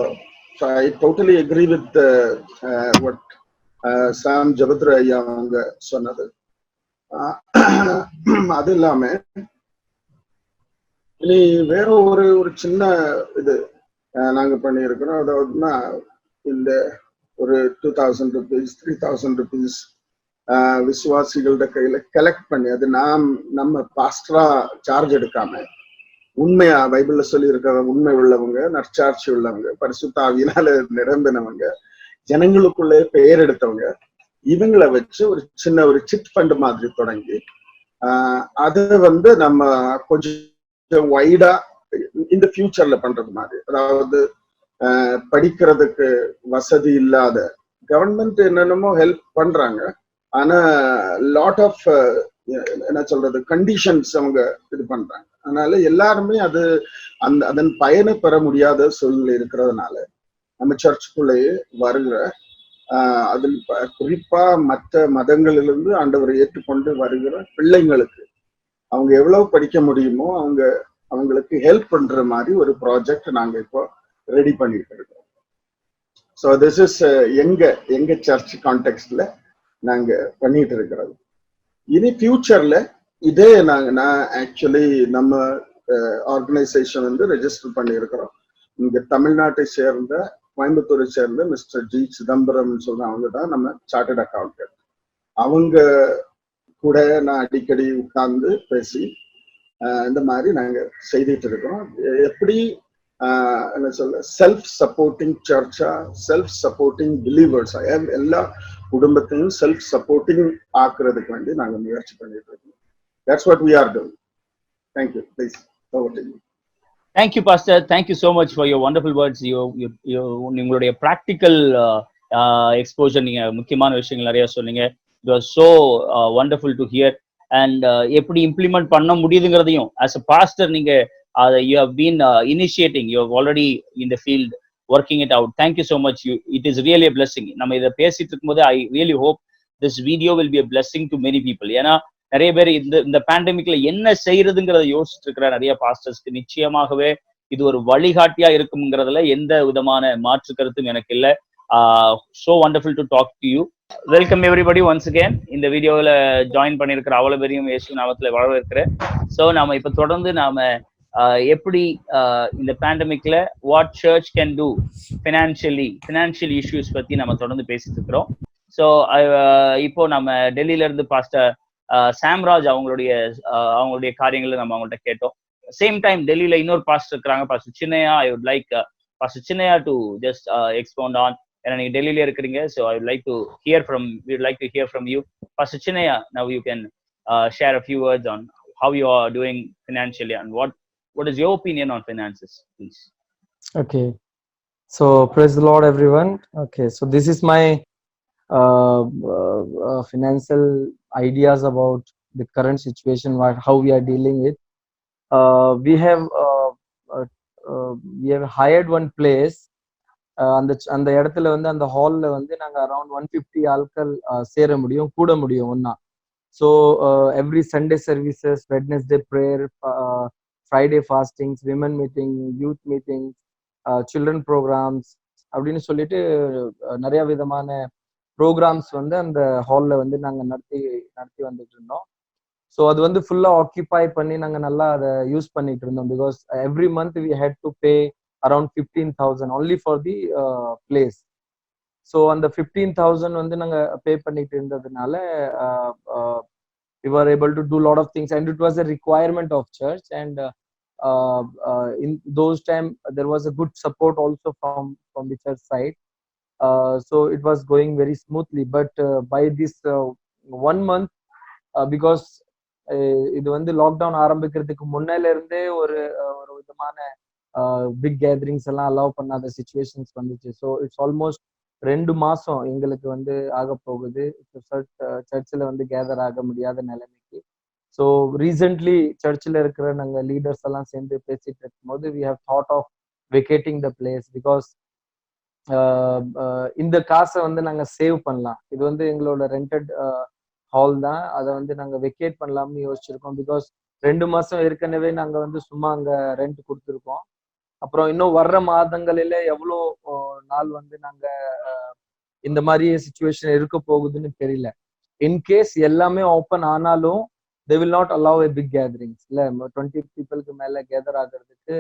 I totally agree with what Sam Jabatra ஐயா அவங்க சொன்னது. அது இல்லாம இனி வேற ஒரு சின்ன இது நாங்க பண்ணியிருக்கிறோம். அதாவதுன்னா இந்த ஒரு 2000 rupees 3000 rupees விசுவாசிகளோட கையில கலெக்ட் பண்ணி, அது நம்ம பாஸ்டரா சார்ஜ் எடுக்காம, உண்மையா பைபிள்ல சொல்லி இருக்கிற உண்மை உள்ளவங்க, நற்சாட்சி உள்ளவங்க, பரிசுத்த ஆவியினால நிரம்பினவங்க, ஜனங்களுக்குள்ளே பெயர் எடுத்தவங்க, இவங்களை வச்சு ஒரு சின்ன சிட் ஃபண்ட் மாதிரி தொடங்கி அது வந்து நம்ம கொஞ்சம் வைடா இந்த ஃபியூச்சர்ல பண்றது மாதிரி. அதாவது படிக்கிறதுக்கு வசதி இல்லாத, கவர்மெண்ட் என்னென்னமோ ஹெல்ப் பண்றாங்க, ஆனா லாட் ஆஃப் என்ன சொல்றது கண்டிஷன்ஸ் அவங்க இது பண்றாங்க. அதனால எல்லாருமே அதன் பயனை பெற முடியாத சூழ்நிலை இருக்கிறதுனால நம்ம சர்ச்சுக்குள்ளேயே வருகிற அதில் குறிப்பா மற்ற மதங்களிலிருந்து ஆண்டவரை ஏற்றுக்கொண்டு வருகிற பிள்ளைங்களுக்கு அவங்க எவ்வளவு படிக்க முடியுமோ அவங்களுக்கு ஹெல்ப் பண்ற மாதிரி ஒரு ப்ராஜெக்ட் நாங்க இப்போ ரெடி பண்ணிட்டு இருக்கோம். ஸோ திஸ் இஸ் எங்க சர்ச் கான்டெக்ட்ல நாங்க பண்ணிட்டு இருக்கிறது. இனி ஃபியூச்சர்ல இதே நான் ஆக்சுவலி நம்ம ஆர்கனைசேஷன் வந்து ரெஜிஸ்டர் பண்ணியிருக்கிறோம். இங்க தமிழ்நாட்டை சேர்ந்த, கோயம்புத்தூரை சேர்ந்த மிஸ்டர் ஜி சிதம்பரம் சொல்ற அவங்க தான் நம்ம சார்ட்டர்ட் அக்கௌண்டன்ட். அவங்க கூட நான் அடிக்கடி உட்கார்ந்து பேசி இந்த மாதிரி நாங்க செய்துட்டு இருக்கிறோம். எப்படி என்ன சொல்ல, செல்ஃப் சப்போர்ட்டிங் சர்ச்சா, செல்ஃப் சப்போர்ட்டிங் பிலீவர்ஸா, எல்லா குடும்பத்தையும் செல்ஃப் சப்போர்ட்டிங் ஆக்குறதுக்கு வேண்டி நாங்க முயற்சி பண்ணிட்டு இருக்கோம். That's what we are doing. Thank you. Please, over to you. Thank you, Pastor. Thank you so much for your wonderful words. உங்களுடைய practical exposure, நீங்க முக்கியமான விஷயங்கள் நிறைய சொன்னீங்க. It was so wonderful to hear. And எப்படி implement பண்ண முடியுதுங்கிறதையும் as a pastor நீங்க you have been initiating, you have already in the field working it out. Thank you so much. It is really a blessing. நம்ம இதை பேசிட்டு இருக்கும்போது I really hope this video will be a blessing to many people. ஏன்னா நிறைய பேர் இந்த பேண்டமிக்ல என்ன செய்யறதுங்கிறத யோசிச்சுட்டு இருக்கிற நிறைய பாஸ்டர்ஸ்க்கு நிச்சயமாகவே இது ஒரு வழிகாட்டியா இருக்குங்கிறதுல எந்த விதமான மாற்று கருத்தும் எனக்கு இல்லை. So wonderful to talk to you. Welcome everybody once again. இந்த வீடியோவில் ஜாயின் பண்ணியிருக்கிற அவ்வளவு பேரையும் இயேசு நாமத்தில் வரவேற்கிறேன். ஸோ நாம இப்போ தொடர்ந்து நாம எப்படி இந்த பேண்டமிக்ல what church can do financial issues பத்தி நம்ம தொடர்ந்து பேசிட்டு இருக்கிறோம். ஸோ இப்போ நம்ம டெல்லியில இருந்து பாஸ்டர் சாம்ராஜ் அவங்களுடைய காரியங்களை நம்ம அவங்கள்ட்ட கேட்டோம். சேம் டைம் டெல்லியில இன்னொரு பாஸ்டர் இருக்கிறாங்க, pastor Chinnaiah. I would like pastor Chinnaiah to just expound on. ஏன்னா நீங்க டெல்லியில இருக்கிறீங்க. So I would like to hear from you. Pastor Chinnaiah, now you can share a few words on how you are doing financially and what is your opinion on finances, please. Okay, so praise the Lord everyone. Okay, so this is my financial ideas about the current situation, how we are dealing with. We have we have hired one place. அந்த இடத்துல வந்து அந்த ஹால்ல வந்து நாங்க அரௌண்ட் 150 ஆட்கள் சேர முடியும், கூட முடியும் ஒன்னா. So every Sunday services, Wednesday prayer, Friday fastings, women meeting, youth meetings, children programs அப்படின்னு சொல்லிட்டு நிறைய விதமான ப்ரோக்ராம்ஸ் வந்து அந்த ஹால்ல வந்து நாங்க நடத்தி வந்துட்டு இருந்தோம். ஸோ அது வந்து ஃபுல்லா ஆக்கியூபை பண்ணி நாங்க நல்லா அதை யூஸ் பண்ணிட்டு இருந்தோம். Because every month we had to pay around 15,000 only for the place. So அந்த 15,000 வந்து நாங்க பே பண்ணிட்டு இருந்ததுனால we were able to do a lot of things, and it was a requirement of church. And in those time there was a good support also from the church side. So it was going very smoothly. But by this 1 month, because இது வந்து லாக்டவுன் ஆரம்பிக்கிறதுக்கு முன்னால இருந்தே ஒரு விதமான பிக் கேதரிங்ஸ் எல்லாம் அலோவ் பண்ணாத சிச்சுவேஷன்ஸ் வந்துச்சு. ஸோ இட்ஸ் ஆல்மோஸ்ட் 2 மாசம் எங்களுக்கு வந்து ஆக போகுது சர்ச்சில் வந்து கேதர் ஆக முடியாத நிலைமைக்கு. ஸோ ரீசென்ட்லி சர்ச்சில் இருக்கிற நாங்கள் லீடர்ஸ் எல்லாம் சேர்ந்து பேசிட்டு இருக்கும்போது we have thought of vacating the place, because இந்த காசை வந்து நாங்க சேவ் பண்ணலாம். இது வந்து எங்களோட ரெண்டட் ஹால் தான், அதை வந்து நாங்க வெக்கேட் பண்ணலாம்னு யோசிச்சிருக்கோம். பிகாஸ் 2 மாசம் ஏற்கனவே நாங்க வந்து சும்மா அங்க ரெண்ட் கொடுத்துருக்கோம். அப்புறம் இன்னும் வர்ற மாதங்களில எவ்வளோ நாள் வந்து நாங்க இந்த மாதிரி சுச்சுவேஷன் இருக்க போகுதுன்னு தெரியல. இன்கேஸ் எல்லாமே ஓப்பன் ஆனாலும் they will not allow a big gatherings. இல்ல 20 பீப்புளுக்கு மேல கேதர் ஆகிறதுக்கு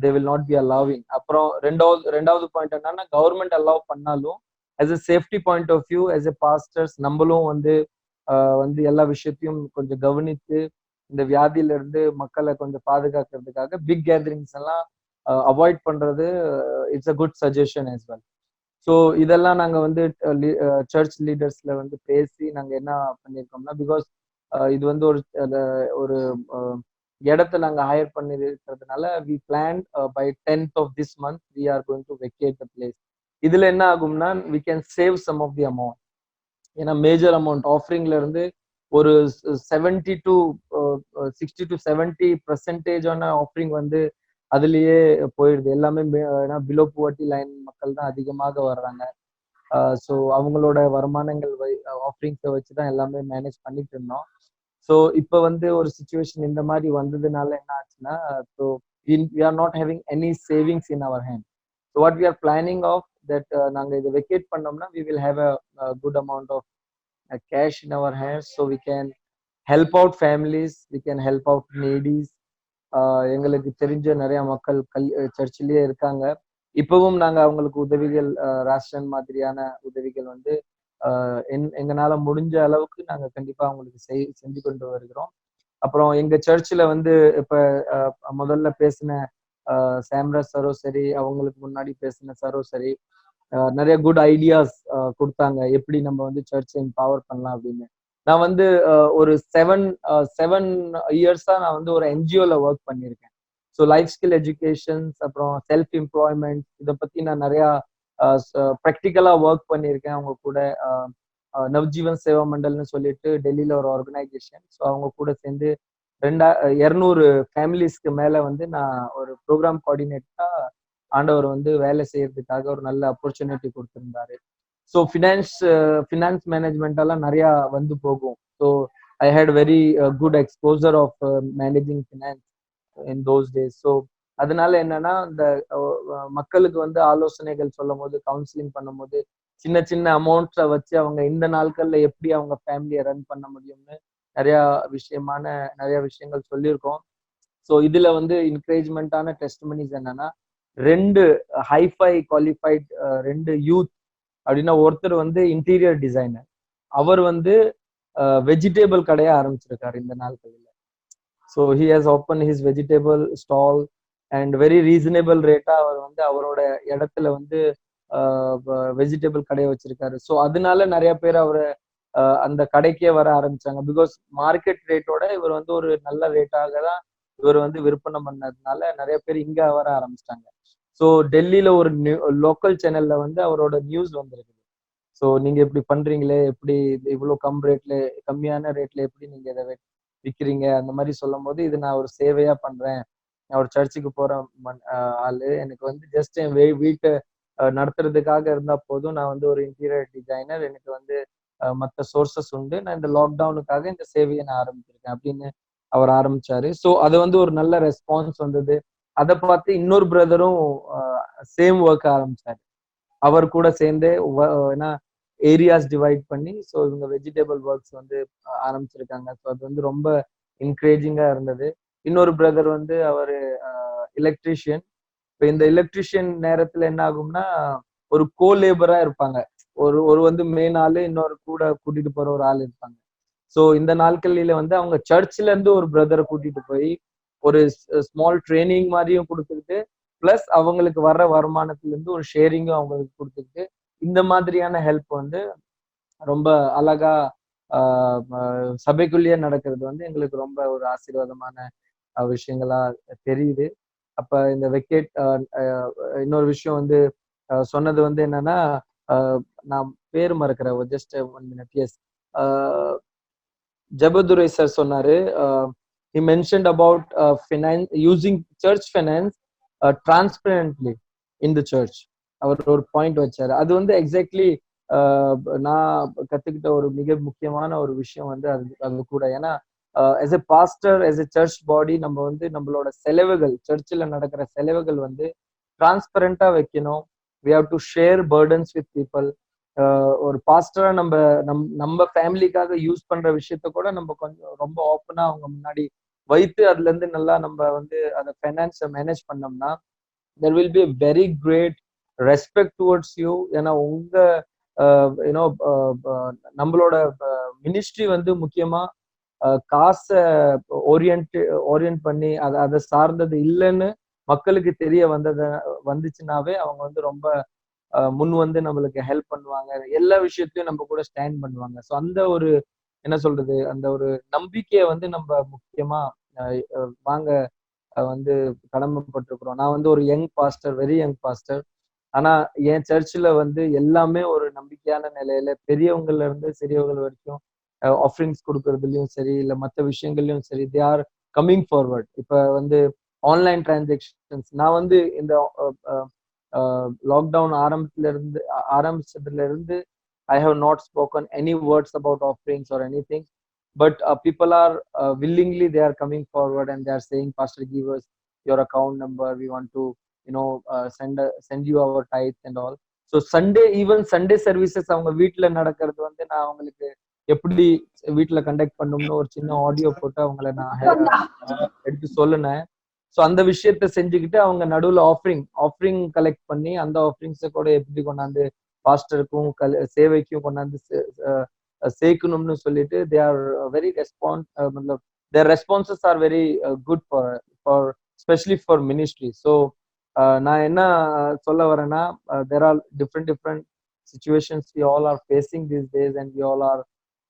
they will not be allowing. அப்புறம் ரெண்டாவது பாயிண்ட் என்னன்னா, கவர்மெண்ட் அலோவ் பண்ணாலும் as a safety point of view, as a pastors நம்மளும் வந்து எல்லா விஷயத்தையும் கொஞ்சம் கவனித்து இந்த வியாதியில இருந்து மக்களை கொஞ்சம் பாதுகாக்கிறதுக்காக பிக் கேதரிங்ஸ் எல்லாம் அவாய்ட் பண்றது it's a good suggestion as well. So இதெல்லாம் நாங்க வந்து சர்ச் லீடர்ஸ்ல வந்து பேசி நாங்க என்ன பண்ணியிருக்கோம்னா, பிகாஸ் இது வந்து ஒரு இடத்தை நாங்க ஹையர் பண்ணி இருக்கிறதுனால we planned by 10th of this month we are going to vacate the place. இதுல என்ன ஆகும்னா we can save some of the amount. ஏன்னா மேஜர் அமௌண்ட் ஆஃபரிங்ல இருந்து ஒரு 60 to 70% ஆஃபரிங் வந்து அதுலயே போயிடுது. எல்லாமே பிலோ புவர்ட்டி லைன் மக்கள் தான் அதிகமாக வர்றாங்க. ஸோ அவங்களோட வருமானங்கள் ஆஃபரிங்ஸை வச்சுதான் எல்லாமே மேனேஜ் பண்ணிட்டு இருந்தோம். ஸோ இப்போ வந்து ஒரு சுச்சுவேஷன் இந்த மாதிரி வந்ததுனால என்ன ஆச்சுன்னா, so we are not having any savings in our hand. So what we are planning of that நாங்க இதை வெக்கேட் பண்ணோம்னா we will have a good amount of cash in our hands, so we can help out families, we can help out needies. எங்களுக்கு தெரிஞ்ச நிறைய மக்கள் சர்ச்சிலேயே இருக்காங்க. இப்பவும் நாங்க அவங்களுக்கு உதவிகள், ரேஷன் மாதிரியான உதவிகள் வந்து எங்களால முடிஞ்ச அளவுக்கு நாங்க கண்டிப்பா அவங்களுக்கு செஞ்சு கொண்டு வருகிறோம். அப்புறம் எங்க சர்ச்சில் வந்து இப்ப முதல்ல பேசின சாம்ராஜ் சரோ சரி, அவங்களுக்கு முன்னாடி பேசின சரோ சரி, நிறைய குட் ஐடியாஸ் கொடுத்தாங்க எப்படி நம்ம வந்து சர்ச்சை எம்பவர் பண்ணலாம் அப்படின்னு. நான் வந்து ஒரு 7 இயர்ஸா நான் வந்து ஒரு என்ஜிஓல ஒர்க் பண்ணியிருக்கேன். ஸோ லைஃப் ஸ்கில் எஜுகேஷன்ஸ், அப்புறம் செல்ஃப் எம்ப்ளாய்மெண்ட், இதை பத்தி நான் நிறைய ப்ராக்டிக்கலா ஒர்க் பண்ணியிருக்கேன். அவங்க கூட நவ்ஜீவன் சேவா மண்டல்னு சொல்லிட்டு டெல்லியில ஒரு ஆர்கனைசேஷன். ஸோ அவங்க கூட சேர்ந்து 200 ஃபேமிலிஸ்க்கு மேல வந்து நான் ஒரு ப்ரோக்ராம் கோஆர்டினேட்டரா ஆண்டவர் வந்து வேலை செய்யறதுக்காக ஒரு நல்ல ஆப்பர்ச்சுனிட்டி கொடுத்திருந்தாரு. ஸோ ஃபினான்ஸ் மேனேஜ்மெண்ட் எல்லாம் நிறைய வந்து போகும். So I had very good exposure of managing finance in those days. So அதனால என்னன்னா, இந்த மக்களுக்கு வந்து ஆலோசனைகள் சொல்லும் போது, கவுன்சிலிங் பண்ணும்போது சின்ன சின்ன அமௌண்ட்ஸை வச்சு அவங்க இந்த நாட்கள்ல எப்படி அவங்க ஃபேமிலியை ரன் பண்ண முடியும்னு நிறைய விஷயங்கள் சொல்லியிருக்கோம். ஸோ இதுல வந்து என்கரேஜ்மெண்டான டெஸ்டிமனிஸ் என்னன்னா, 2 ஹைஃபை குவாலிஃபைட் 2 யூத் அப்படின்னா, ஒருத்தர் வந்து இன்டீரியர் டிசைனர், அவர் வந்து வெஜிடேபிள் கடையை ஆரம்பிச்சிருக்காரு இந்த நாட்களில். So he has open his vegetable stall and very reasonable ரேட்டா அவர் வந்து அவரோட இடத்துல வந்து வெஜிடேபிள் கடையை வச்சிருக்காரு. ஸோ அதனால நிறைய பேர் அவரை அந்த கடைக்கே வர ஆரம்பிச்சாங்க. பிகாஸ் மார்க்கெட் ரேட்டோட இவர் வந்து ஒரு நல்ல ரேட்டாக தான் இவர் வந்து விற்பனை பண்ணதுனால நிறைய பேர் இங்க வர ஆரம்பிச்சிட்டாங்க. ஸோ டெல்லியில ஒரு லோக்கல் சேனல்ல வந்து அவரோட நியூஸ் வந்திருக்குது. ஸோ நீங்க இப்படி பண்றீங்களே, எப்படி இவ்வளோ கம்மியான ரேட்ல எப்படி நீங்க இதை விற்கிறீங்க, அந்த மாதிரி சொல்லும் போது இது நான் ஒரு சேவையா பண்றேன், நான் ஒரு சர்ச்சுக்கு போற ஆளு. எனக்கு வந்து ஜஸ்ட் என் வீட்டை நடத்துறதுக்காக இருந்தா போதும். நான் வந்து ஒரு இன்டீரியர் டிசைனர். எனக்கு வந்து மற்ற சோர்சஸ் உண்டு. நான் இந்த லாக்டவுனுக்காக இந்த சேவையை நான் ஆரம்பிச்சிருக்கேன் அப்படின்னு அவர் ஆரம்பிச்சாரு. ஸோ அது வந்து ஒரு நல்ல ரெஸ்பான்ஸ் வந்தது. அதை பார்த்து இன்னொரு பிரதரும் சேம் ஒர்க் ஆரம்பிச்சாரு. அவர் கூட சேர்ந்தே ஏன்னா ஏரியாஸ் டிவைட் பண்ணி ஸோ இவங்க வெஜிடபிள் ஒர்க்ஸ் வந்து ஆரம்பிச்சிருக்காங்க. ஸோ அது வந்து ரொம்ப என்கரேஜிங்கா இருந்தது. இன்னொரு பிரதர் வந்து அவரு எலக்ட்ரீஷியன். இப்போ இந்த எலக்ட்ரீஷியன் நேரத்துல என்ன ஆகும்னா ஒரு கோ லேபரா இருப்பாங்க. ஒரு வந்து மெயின் ஆளு, இன்னொரு கூட கூட்டிட்டு போற ஒரு ஆள் இருப்பாங்க. ஸோ இந்த நாட்களில வந்து அவங்க சர்ச்ல இருந்து ஒரு பிரதரை கூட்டிட்டு போய் ஒரு ஸ்மால் ட்ரைனிங் மாதிரியும் கொடுத்துக்கிட்டு பிளஸ் அவங்களுக்கு வர்ற வருமானத்துல இருந்து ஒரு ஷேரிங்கும் அவங்களுக்கு கொடுத்துக்கிட்டு இந்த மாதிரியான ஹெல்ப் வந்து ரொம்ப அழகா சபைக்குள்ளேயே நடக்கிறது வந்து எங்களுக்கு ரொம்ப ஒரு ஆசீர்வாதமான விஷயங்களா தெரியுது. அப்ப இந்த வெக்கேட் இன்னொரு விஷயம் வந்து சொன்னது வந்து என்னன்னா நான் பேர் மறக்கிறேன். Just 1 minute. Yes, Jabadurai sir சொன்னாரு. he mentioned about finance, using church finance transparently in the church. அவர் ஒரு பாயிண்ட் வச்சாரு. அது வந்து எக்ஸாக்ட்லி நான் கத்துக்கிட்ட ஒரு மிக முக்கியமான ஒரு விஷயம் வந்து அது கூட. ஏன்னா as a pastor, as a church body, நம்ம வந்து நம்மளோட செலவுகள், சர்ச்சில் நடக்கிற செலவுகள் வந்து டிரான்ஸ்பரண்டா வைக்கணும். we have to share burdens with people. ஒரு பாஸ்டரா நம்ம ஃபேமிலிக்காக யூஸ் பண்ற விஷயத்த கூட நம்ம கொஞ்சம் ரொம்ப ஓப்பனா அவங்க முன்னாடி வைத்து அதுல இருந்து நல்லா நம்ம வந்து அந்த ஃபைனான்ஸை மேனேஜ் பண்ணோம்னா there will be a very great respect towards you. ஏன்னா உங்க யூனோ நம்மளோட மினிஸ்ட்ரி வந்து முக்கியமா காசை ஓரியன்ட் பண்ணி அதை சார்ந்தது இல்லைன்னு மக்களுக்கு தெரிய வந்துச்சுனாவே அவங்க வந்து ரொம்ப முன் வந்து நம்மளுக்கு ஹெல்ப் பண்ணுவாங்க. எல்லா விஷயத்தையும் நம்ம கூட ஸ்டாண்ட் பண்ணுவாங்க. ஸோ அந்த ஒரு என்ன சொல்றது, அந்த ஒரு நம்பிக்கையை வந்து நம்ம முக்கியமா வாங்க வந்து கடமைப்பட்டிருக்கிறோம். நான் வந்து ஒரு young pastor, very young pastor. ஆனா என் சர்ச்சில் வந்து எல்லாமே ஒரு நம்பிக்கையான நிலையில பெரியவங்கள்ல இருந்து சிறியவர்கள் வரைக்கும் ஆஃபரிங்ஸ் கொடுக்கறதுலயும் சரி, இல்லை மற்ற விஷயங்கள்லயும் சரி, தே ஆர் கம்மிங் ஃபார்வர்ட். இப்ப வந்து ஆன்லைன் டிரான்சாக்ஷன்ஸ், நான் வந்து இந்த லாக்டவுன் ஆரம்பிச்சதுல இருந்து I have not spoken any words about offerings or anything, but people are willingly, they are coming forward and they are saying, Pastor, give us your account number, we want to send you our tithes and all. So even Sunday services அவங்க வீட்டுல நடக்கிறது வந்து நான் அவங்களுக்கு எப்படி வீட்டுல கண்டக்ட் பண்ணணும்னு ஒரு சின்ன ஆடியோ போட்டு அவங்களை நான் எடுத்து சொல்லுனேன். ஸோ அந்த விஷயத்த செஞ்சுக்கிட்டு அவங்க நடுவில் ஆஃபரிங் கலெக்ட் பண்ணி அந்த ஆஃபரிங்ஸை கூட எப்படி கொண்டாந்து பாஸ்டருக்கும் சேவைக்கும் கொண்டாந்து சேர்க்கணும்னு சொல்லிட்டு they are very their responses are very good for especially for ministry. So நான் என்ன சொல்ல வரேன்னா there are different situations we all are facing these days and we all are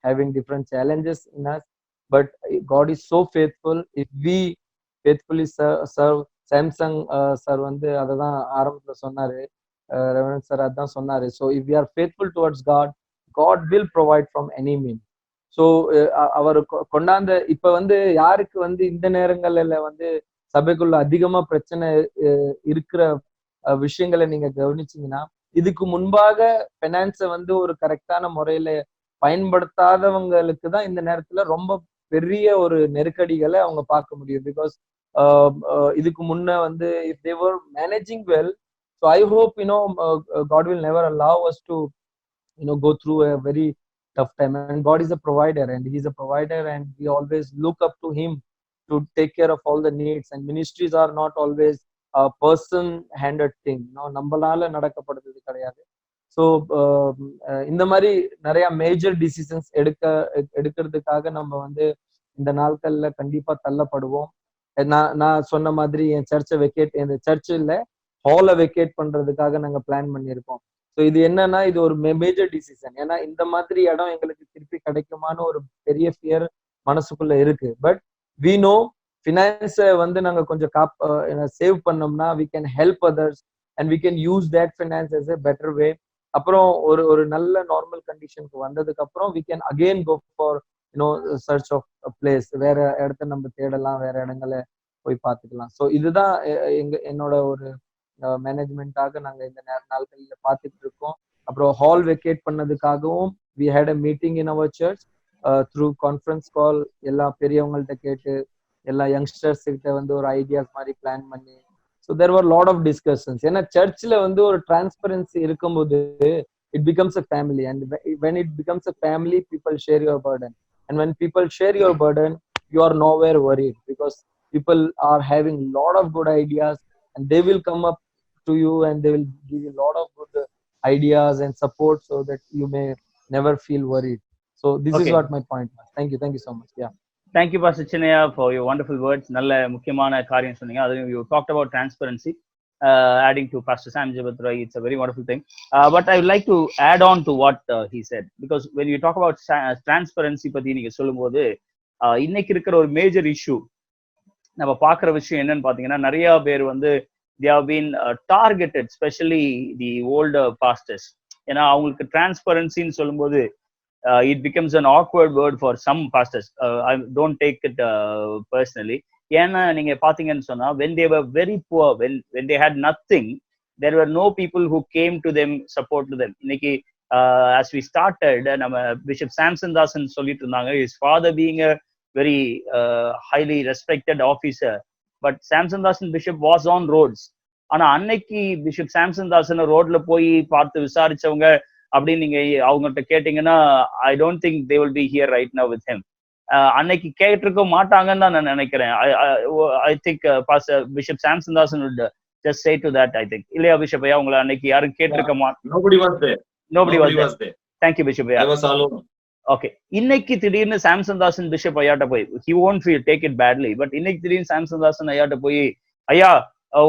having different challenges in us, but God is so faithful. If we faithfully serve, Samson sir வந்து அததான் ஆரம்பத்துல சொன்னாரு, ரெவரண்ட் சார் அதான் சொன்னாரு. So if we are faithful towards God will provide from any mean. So அவர் கொண்டாந்த இப்ப வந்து யாருக்கு வந்து இந்த நேரங்கள்ல வந்து சபைக்குள்ள அதிகமா பிரச்சனை இருக்கிற விஷயங்களை நீங்க கவனிச்சீங்கன்னா, இதுக்கு முன்பாக ஃபைனான்ஸை வந்து ஒரு கரெக்டான முறையில பயன்படுத்தாதவங்களுக்கு தான் இந்த நேரத்துல ரொம்ப பெரிய ஒரு நெருக்கடிகளை அவங்க பார்க்க முடியும். பிகாஸ் இதுக்கு முன்ன வந்து if they were managing well, so I hope God will never allow us to go through a very tough time. And God is a provider, and He is a provider, and we always look up to Him to take care of all the needs. And ministries are not always a person handed thing, நம்மளால நடக்கப்படுறது கிடையாது. ஸோ இந்த மாதிரி நிறைய மேஜர் டிசிஷன்ஸ் எடுக்கிறதுக்காக நம்ம வந்து இந்த நாட்கள்ல கண்டிப்பா தள்ளப்படுவோம். நான் சொன்ன மாதிரி என் சர்ச்சில் ஹாலை வெக்கேட் பண்றதுக்காக நாங்க பிளான் பண்ணியிருக்கோம். ஸோ இது என்னன்னா, இது ஒரு மேஜர் டிசிஷன். ஏன்னா இந்த மாதிரி இடம் எங்களுக்கு திருப்பி கிடைக்குமான்னு ஒரு பெரிய ஃபியர் மனசுக்குள்ள இருக்கு. பட் வி நோ ஃபினான்ஸை வந்து நாங்க கொஞ்சம் சேவ் பண்ணோம்னா we can help others and we can use that finance as a better way. அப்புறம் ஒரு நல்ல நார்மல் கண்டிஷனுக்கு வந்ததுக்கு அப்புறம் we can again go for search of a place. வேற இடத்த நம்ம தேடலாம், வேற இடங்களை போய் பார்த்துக்கலாம். ஸோ இதுதான் என்னோட ஒரு மேனேஜ்மெண்ட்டாக நாங்கள் இந்த நாட்களில் பார்த்துட்டு இருக்கோம். அப்புறம் ஹால் வெக்கேட் பண்ணதுக்காகவும் we had a meeting in our church through conference call. எல்லா பெரியவங்கள்ட்ட கேட்டு எல்லா யங்ஸ்டர்ஸ் கிட்ட வந்து ஒரு ஐடியாஸ் மாதிரி பிளான் பண்ணி, so there were lot of discussions. ஏன்னா சர்ச்சில் வந்து ஒரு டிரான்ஸ்பரன்சி இருக்கும்போது it becomes a family, and when it becomes a family, people share your burden, and when people share your burden, you are nowhere worried, because people are having lot of good ideas, and they will come up to you and they will give you lot of good ideas and support, so that you may never feel worried. So this is Okay. what my point was. Thank you so much. Yeah, Thank you, Pastor Chinaya, for your wonderful words. நல்ல முக்கியமான காரியம் சொன்னீங்க. அது you talked about transparency. Adding to Pastor Sam Jabatrai, it's a very wonderful thing. But I would like to add on to what he said, because when you talk about transparency பத்தி நீங்க சொல்லும்போது இன்னைக்கு இருக்கிற ஒரு மேஜர் இஷ்யூ நம்ம பார்க்குற விஷயம் என்னன்னு பார்த்தீங்கன்னா, நிறைய பேர் வந்து they have been targeted, especially the older pastors. ஏன்னா அவங்களுக்கு டிரான்ஸ்பரன்சின்னு சொல்லும்போது it becomes an awkward word for some pastors. I don't take it personally. ஏன்னா நீங்க பாத்தீங்கன்னு சொன்னா, when they were very poor, when they had nothing, there were no people who came to them, support to them. இன்னைக்கு as we started, நம்ம பிஷப் சாம்சன் தாசன் சொல்லிட்டு இருந்தாங்க, his father being a very highly respected officer, but Samson Dasan bishop was on roads. ஆனா அன்னைக்கு பிஷப் சாம்சன் தாசன் ரோட்ல போய் பார்த்து விசாரிச்சவங்க அப்படின்னு நீங்க அவங்ககிட்ட கேட்டீங்கன்னா, I don't think they will be here right now with him. அன்னைக்கு கேட்டிருக்க மாட்டாங்கன்னு தான் நான் நினைக்கிறேன். I think bishop Samson Dasan would just say to that, I think. இல்லையா பிஷப் ஐயா, உங்களை அன்னைக்கு யாரும் கேட்டிருக்க Nobody was there. Thank you, bishop ஐயா. I was alone. Okay. இன்னைக்கு திடீர்னு சாம்சன் தாசன் பிஷப் ஐயாட்ட போய், he won't feel take it badly, but இன்னைக்கு திடீர்னு சாம்சன் தாசன் ஐயாட்ட போய், ஐயா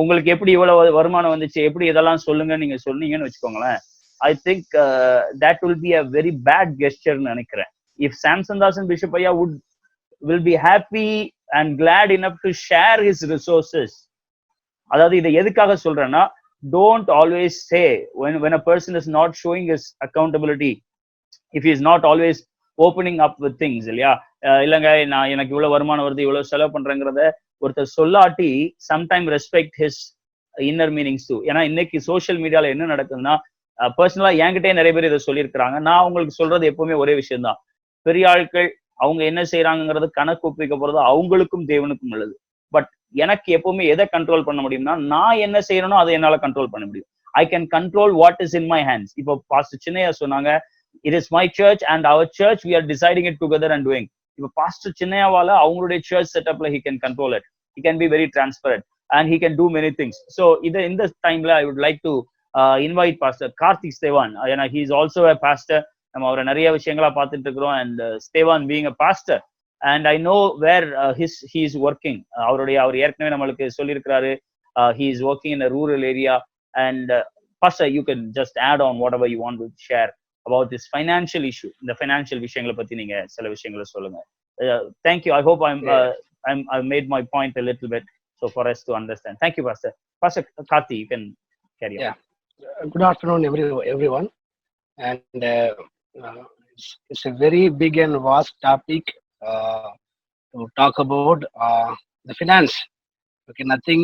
உங்களுக்கு எப்படி இவ்வளவு வருமானம் வந்துச்சு, எப்படி இதெல்லாம் சொல்லுங்க நீங்க சொன்னீங்கன்னு வச்சுக்கோங்களேன், I think that will be a very bad gesture ன்னு நினைக்கிறேன். If Samson Dasan Bishop Aya will be happy and glad enough to share his resources. அதாவது இதை எதுக்காக சொல்றேன்னா, don't always say when a person is not showing his accountability, if he is not always opening up with things, இல்லையா, இல்லைங்க நான் எனக்கு இவ்வளவு வருமானம் வருது, இவ்வளவு செலவு பண்றேங்கிறத ஒருத்தர் சொல்லாட்டி, sometime respect his inner meanings too. ஏன்னா இன்னைக்கு சோசியல் மீடியால என்ன நடக்குதுன்னா, பர்சனலா என்கிட்டே நிறைய பேர் இதை சொல்லியிருக்கிறாங்க. நான் உங்களுக்கு சொல்றது எப்பவுமே ஒரே விஷயம் தான், பெரிய ஆட்கள் அவங்க என்ன செய்யறாங்கிறது கணக்கு ஒப்பிக்க போறது அவங்களுக்கும் தேவனுக்கும் உள்ளது. பட் எனக்கு எப்பவுமே எதை கண்ட்ரோல் பண்ண முடியும்னா, நான் என்ன செய்யறனோ அதை என்னால கண்ட்ரோல் பண்ண முடியும். I can control what is in my hands. இப்போ பாஸ்டர் சின்னையா சொன்னாங்க, it is my church and our church, we are deciding it together and doing. இப்போ பாஸ்டர் சின்னையாவால அவங்களுடைய சர்ச் செட்டப்ல he can control it, he can be very transparent and he can do many things. So இந்த டைம்ல I would like to invite Pastor Karthik Stevan. He is also a pastor. நம்ம அவரை நிறைய விஷயங்களா பார்த்துட்டு இருக்கிறோம். And Stevan being a pastor, and I know where he is working. அவர் ஏற்கனவே நம்மளுக்கு சொல்லியிருக்கிறாரு, he is working in a rural area. And Pastor, you can just add on whatever you want to share about this financial issue. இந்த financial விஷயங்களை பத்தி நீங்க சில விஷயங்களை சொல்லுங்க. Thank you. I hope I've made my point a little bit so for us to understand. Thank you, Pastor. Pastor Karthi, you can carry on. Yeah. Good afternoon, everyone. And it's a very big and vast topic to talk about the finance. Okay, nothing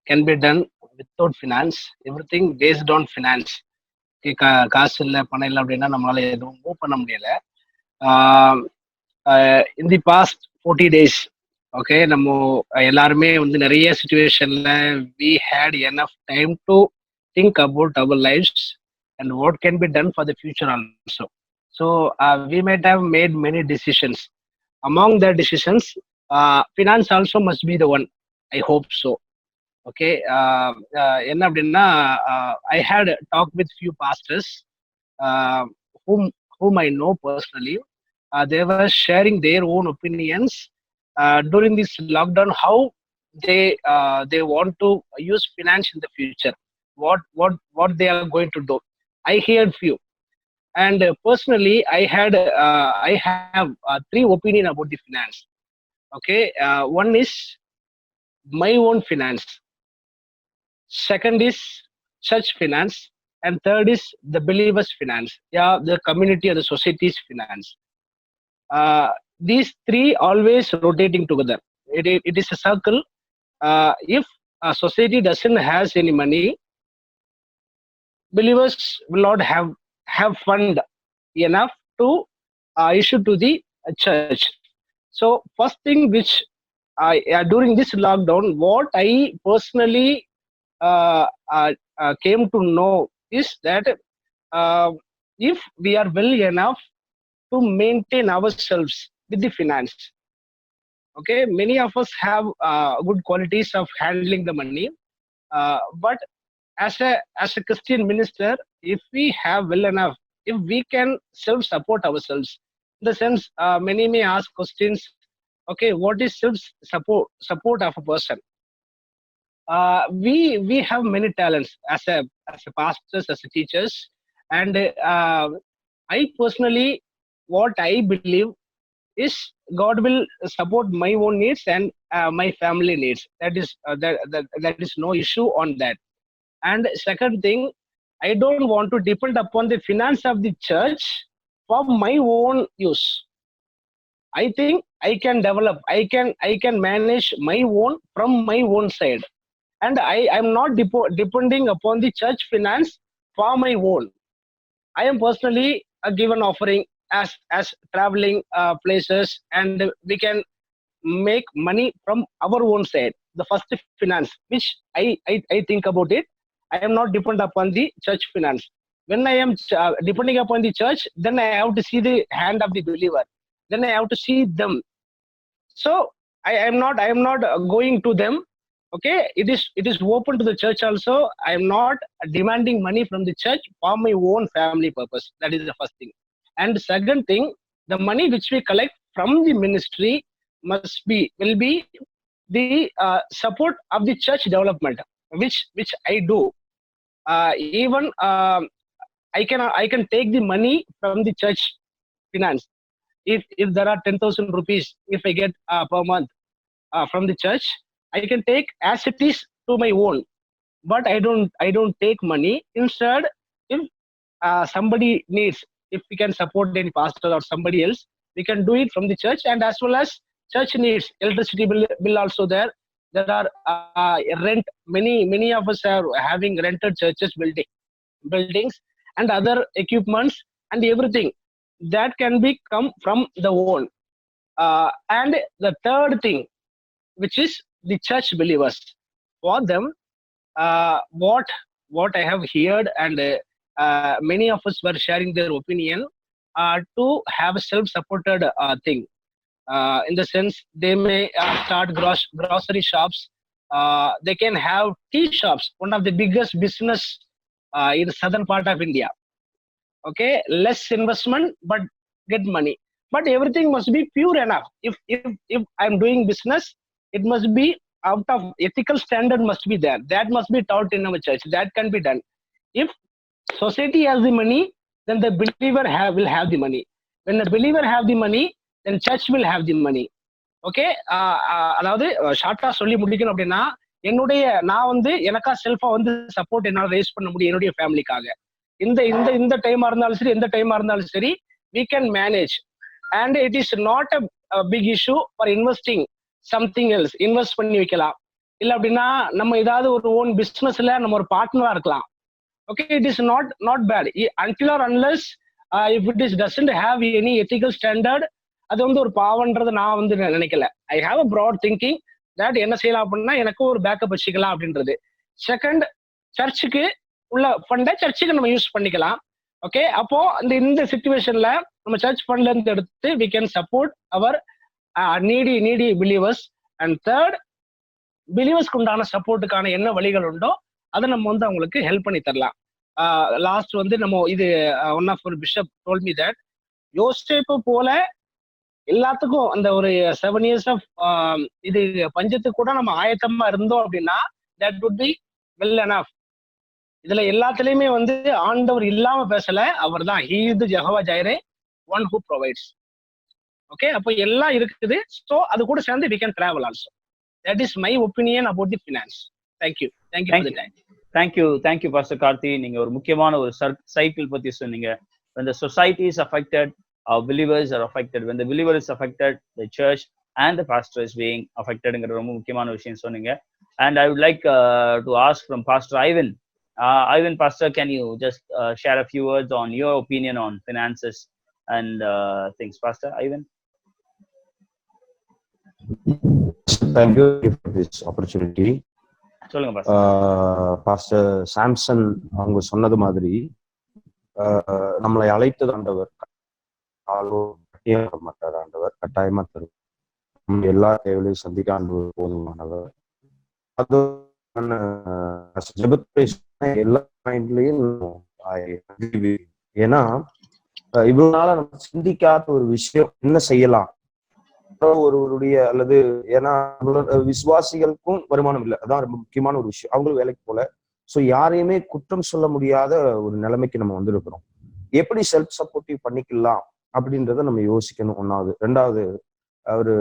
can be done without finance. Everything based on finance. Okay, காசு இல்லை பணம் இல்லை அப்படின்னா நம்மளால எதுவும் மூவ் பண்ண முடியல. In the past 40 days, okay, நம்ம எல்லாருமே வந்து நிறைய சிச்சுவேஷன்ல we had enough time to think about our lives and what can be done for the future also. So we might have made many decisions. Among the decisions, finance also must be the one. I hope so. Okay, enna appadina I had talked with few pastors whom I know personally. They were sharing their own opinions during this lockdown, how they want to use finance in the future, what they are going to do. I heard few, and personally I have three opinion about the finance. Okay, one is my own finance, second is church finance, and third is the believers finance, the community or the society's finance. These three always rotating together. it is a circle. If a society doesn't has any money, believers will not have fund enough to issue to the church. So first thing which during this lockdown, what I personally came to know is that if we are well enough to maintain ourselves with the finance, okay, many of us have good qualities of handling the money, but as a Christian minister, if we have well enough, if we can self support ourselves, in the sense many may ask questions, okay, what is self support of a person? We have many talents as a pastors, as a teachers, and I personally, what I believe is God will support my own needs and my family needs. That is no issue on that. And second thing, I don't want to depend upon the finance of the church for my own use. I think I can develop, I can manage my own from my own side, and I am not depending upon the church finance for my own. I am personally given offering as traveling places, and we can make money from our own side. The first finance, which I think about it, I am not dependent upon the church finance. When I am depending upon the church, then I have to see the hand of the believer. Then I have to see them. So I am not going to them. Okay, it is open to the church also. I am not demanding money from the church for my own family purpose. That is the first thing. And the second thing, the money which we collect from the ministry will be the support of the church development, which I do. Even I can take the money from the church finance. If there are 10,000 rupees, if I get per month from the church, I can take as it is to my own. But I don't take money. Instead, if somebody needs, if we can support any pastor or somebody else, we can do it from the church. And as well as church needs, electricity bill also there. There are rent. Many of us are having rented churches, buildings, and other equipments and everything that can be come from the own. And the third thing, which is the church believers, for them, what I have heard, and many of us were sharing their opinion, to have a self-supported thing. In the sense, they may start grocery shops. They can have tea shops, one of the biggest business in the southern part of India. Okay, less investment but get money. But everything must be pure enough. If I'm doing business, it must be out of ethical standard must be there. That must be taught in our church. That can be done. If society has the money, then the believer will have the money. When the believer have the money, then church will have the money. Okay, அதாவது ஷார்ட்டா சொல்லி முடிக்கணும் அப்படின்னா, நான் வந்து எனக்கா செல்ஃபா வந்து சப்போர்ட் என்னால் ரேஸ் பண்ண முடியும் என்னுடைய ஃபேமிலிக்காக. இந்த டைமா இருந்தாலும் சரி, எந்த டைமா இருந்தாலும் சரி, we can manage. And it is not a big issue for investing something else. Invest பண்ணி வைக்கலாம். இல்ல அப்படின்னா நம்ம ஏதாவது ஒரு ஓன் பிசினஸ்ல நம்ம ஒரு பார்ட்னரா இருக்கலாம். Okay, it is not bad until or unless if it is doesn't have any ethical standard, அது வந்து ஒரு பாவன்றது நான் வந்து நினைக்கல. I have a broad thinking that என்ன செய்யலாம் அப்படின்னா, எனக்கு ஒரு பேக்கப் வச்சுக்கலாம் அப்படின்றது. செகண்ட், சர்ச்சுக்கு உள்ள ஃபண்டை சர்ச்சுக்கு நம்ம யூஸ் பண்ணிக்கலாம். ஓகே, அப்போ இந்த சிச்சுவேஷன்ல நம்ம சர்ச் ஃபண்ட்ல இருந்து எடுத்து we can support our needy believers. And third, பிலீவர்ஸ்க்கு உண்டான சப்போர்ட்டுக்கான என்ன வழிகள் உண்டோ அதை நம்ம வந்து அவங்களுக்கு ஹெல்ப் பண்ணி தரலாம். லாஸ்ட் வந்து நம்ம இது one of bishop told me that யோசேப்பு போல எல்லாத்துக்கும் அந்த ஒரு 7 years ஆஃப் இது பஞ்சத்துக்கு கூட நம்ம ஆயத்தமா இருந்தோம் அப்படின்னா that would be well enough. இதுல எல்லாத்துலயுமே வந்து ஆண்டவர் இல்லாம பேசல, அவர் தான் he is the Jehovah Jireh, one who provides. Okay, அப்போ எல்லாம் இருக்குது. ஸோ அது கூட சேர்ந்து we can travel also. That is my opinion about the finance. Thank you for the time. Thank you Pastor Karthi. நீங்க ஒரு முக்கியமான ஒரு சைக்கிள் பத்தி சொன்னீங்க. When the society is affected, our believers are affected. When the believer is affected, the church and the pastor is being affected ங்கிற ரொம்ப முக்கியமான விஷயம் சொன்னீங்க. And I would like to ask from Pastor Ivan. Ivan, Pastor, can you just share a few words on your opinion on finances and things, Pastor Ivan? Thank you for this opportunity. சொல்லுங்க பாஸ்டர். பாஸ்டர் சாம்சன் அவங்க சொன்னது மாதிரி நம்மளை அழைத்தது ஆண்டவர் மாட்டார். ஆண்டவர் கட்டாயமா தரும். எல்லா தேவைகளையும் சந்திக்க ஆண்டவர் போதுமானவர். அது எல்லா பாயிண்ட்லயும் ஏன்னா இவ்வளவு நாள நம்ம சிந்திக்காத ஒரு விஷயம் என்ன செய்யலாம் ஒருவருடைய அல்லது ஏன்னா விசுவாசிகளுக்கும் வருமானம் இல்லை, அதான் ரொம்ப முக்கியமான ஒரு விஷயம். அவங்களும் வேலைக்கு போல. ஸோ யாரையுமே குற்றம் சொல்ல முடியாத ஒரு நிலைமைக்கு நம்ம வந்திருக்கிறோம். எப்படி செல்ஃப் சப்போர்ட்டிவ் பண்ணிக்கலாம் அப்படின்றத நம்ம யோசிக்கணும். ஒன்னாவது. ரெண்டாவது, அவரு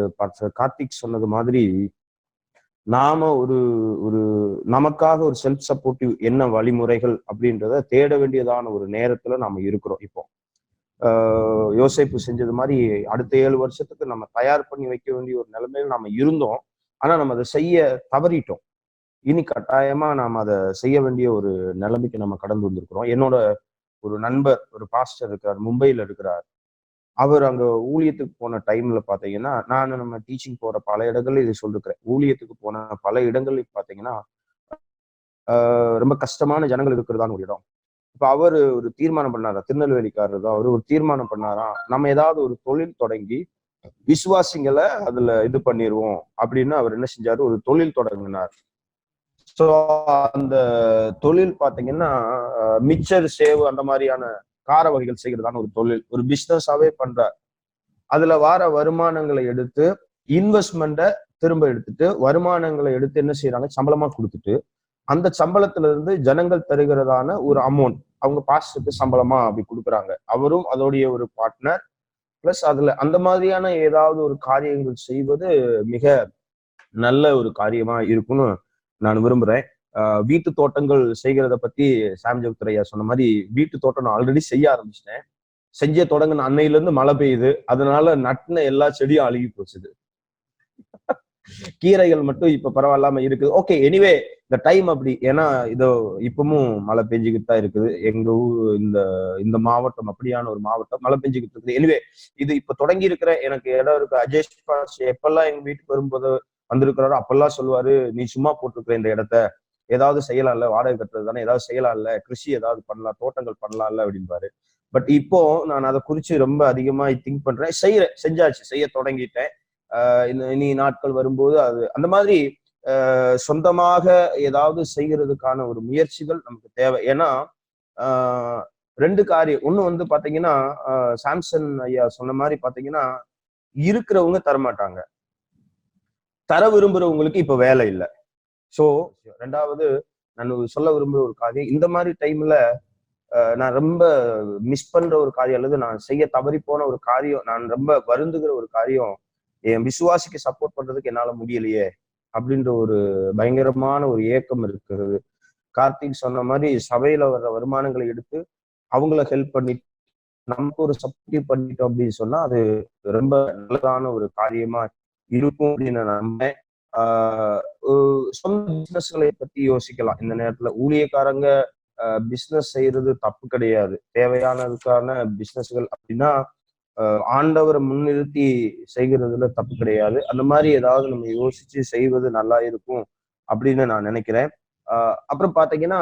கார்த்திக் சொன்னது மாதிரி நாம ஒரு ஒரு நமக்காக ஒரு செல்ஃப் சப்போர்ட்டிவ் என்ன வழிமுறைகள் அப்படின்றத தேட வேண்டியதான ஒரு நேரத்துல நாம இருக்கிறோம். இப்போ யோசேப்பு செஞ்சது மாதிரி அடுத்த 7 வருஷத்துக்கு நம்ம தயார் பண்ணி வைக்க வேண்டிய ஒரு நிலைமையில நாம இருந்தோம். ஆனா நம்ம அதை செய்ய தவறிட்டோம். இனி கட்டாயமா நாம அதை செய்ய வேண்டிய ஒரு நிலைமைக்கு நம்ம கடந்து வந்திருக்கிறோம். என்னோட ஒரு நண்பர், ஒரு பாஸ்டர் இருக்கார், மும்பையில இருக்கிறார். அவர் அங்க ஊழியத்துக்கு போன டைம்ல பாத்தீங்கன்னா, நான் நம்ம டீச்சிங் போற பல இடங்கள்ல இதை சொல்லிருக்கிறேன். ஊழியத்துக்கு போன பல இடங்கள்ல பாத்தீங்கன்னா ரொம்ப கஷ்டமான ஜனங்கள் இருக்கிறதான ஒரு இடம். இப்ப அவரு ஒரு தீர்மானம் பண்ணாரா, திருநெல்வேலிக்காரர் தான், அவரு ஒரு தீர்மானம் பண்ணாரா, நம்ம ஏதாவது ஒரு தொழில் தொடங்கி விசுவாசிங்களை அதுல இது பண்ணிடுவோம் அப்படின்னு அவர் என்ன செஞ்சாரு, ஒரு தொழில் தொடங்கினார். ஸோ அந்த தொழில் பாத்தீங்கன்னா மிச்சர் சேவு அந்த மாதிரியான கார வகைகள் செய்கிறதான ஒரு தொழில், ஒரு பிசினஸாவே பண்றார். அதுல வர வருமானங்களை எடுத்து இன்வெஸ்ட்மெண்ட்டை திரும்ப எடுத்துட்டு வருமானங்களை எடுத்து என்ன செய்யறாங்க, சம்பளமா கொடுத்துட்டு அந்த சம்பளத்துல இருந்து ஜனங்கள் தருகிறதான ஒரு அமௌண்ட் அவங்க பாஸ்டருக்கு சம்பளமா அப்படி கொடுக்குறாங்க. அவரும் அதோடைய ஒரு பார்ட்னர். பிளஸ் அதுல அந்த மாதிரியான ஏதாவது ஒரு காரியங்கள் செய்வது மிக நல்ல ஒரு காரியமா இருக்கும்னு நான் விரும்புறேன். வீட்டு தோட்டங்கள் செய்கிறத பத்தி சாம் ஜெபத்துரையா சொன்ன மாதிரி வீட்டு தோட்டம் நான் ஆல்ரெடி செய்ய ஆரம்பிச்சிட்டேன். செஞ்ச தொடங்கின அன்னையில இருந்து மழை பெய்யுது. அதனால நட்டின எல்லா செடியும் அழுகி போச்சுது. கீரைகள் மட்டும் இப்ப பரவாயில்லாம இருக்குது. ஓகே, எனிவே இந்த டைம் அப்படி. ஏன்னா இதோ இப்பவும் மழை பெஞ்சுக்கிட்டு தான் இருக்குது. எங்க ஊர் இந்த மாவட்டம் அப்படியான ஒரு மாவட்டம், மழை பெஞ்சுக்கிட்டு இருக்குது. எனிவே இது இப்ப தொடங்கி இருக்கிற எனக்கு இடம் இருக்கு. அஜேஷ் பாஸ் எப்பெல்லாம் எங்க வீட்டுக்கு வரும்போது வந்திருக்கிறாரோ அப்பெல்லாம் சொல்லுவாரு, நீ சும்மா போட்டிருக்கிற இந்த இடத்த, ஏதாவது செய்யலாம்ல, வாடகை கட்டுறது தானே, ஏதாவது செய்யலாம்ல, கிருஷி ஏதாவது பண்ணலாம், தோட்டங்கள் பண்ணலாம்ல அப்படின்பாரு. பட் இப்போ நான் அதை குறிச்சு ரொம்ப அதிகமா திங்க் பண்றேன். செஞ்சாச்சு, செய்ய தொடங்கிட்டேன். இனி நாட்கள் வரும்போது அது அந்த மாதிரி சொந்தமாக ஏதாவது செய்கிறதுக்கான ஒரு முயற்சிகள் நமக்கு தேவை. ஏன்னா ரெண்டு காரியம். ஒண்ணு பாத்தீங்கன்னா சாம்சன் ஐயா சொன்ன மாதிரி பாத்தீங்கன்னா இருக்கிறவங்க தரமாட்டாங்க, தர விரும்புறவங்களுக்கு இப்ப வேலை இல்லை. சோ ரெண்டாவது நான் சொல்ல விரும்புற ஒரு காரியம், இந்த மாதிரி டைம்ல நான் ரொம்ப மிஸ் பண்ற ஒரு காரியம் அல்லது நான் செய்ய தவறி போன ஒரு காரியம், நான் ரொம்ப வருந்துகிற ஒரு காரியம், என் விசுவாசிக்கு சப்போர்ட் பண்றதுக்கு என்னால முடியலையே அப்படின்ற ஒரு பயங்கரமான ஒரு ஏக்கம் இருக்கிறது. கார்த்திக் சொன்ன மாதிரி சபையில வர்ற வருமானங்களை எடுத்து அவங்கள ஹெல்ப் பண்ணி நமக்கு ஒரு சப்போர்ட்டிவ் பண்ணிட்டோம் அப்படின்னு சொன்னா அது ரொம்ப நல்லதான ஒரு காரியமா இருக்கும் அப்படின்னு நான் நம்பேன். சொந்த பிசினஸ்களை பத்தி யோசிக்கலாம் இந்த நேரத்துல. ஊழியக்காரங்க பிசினஸ் செய்யறது தப்பு கிடையாது, தேவையானதுக்கான பிசினஸ்கள் அப்படின்னா ஆண்டவரை முன்னிறுத்தி செய்கிறதுல தப்பு கிடையாது. அந்த மாதிரி ஏதாவது நம்ம யோசிச்சு செய்வது நல்லா இருக்கும் அப்படின்னு நான் நினைக்கிறேன். அப்புறம் பாத்தீங்கன்னா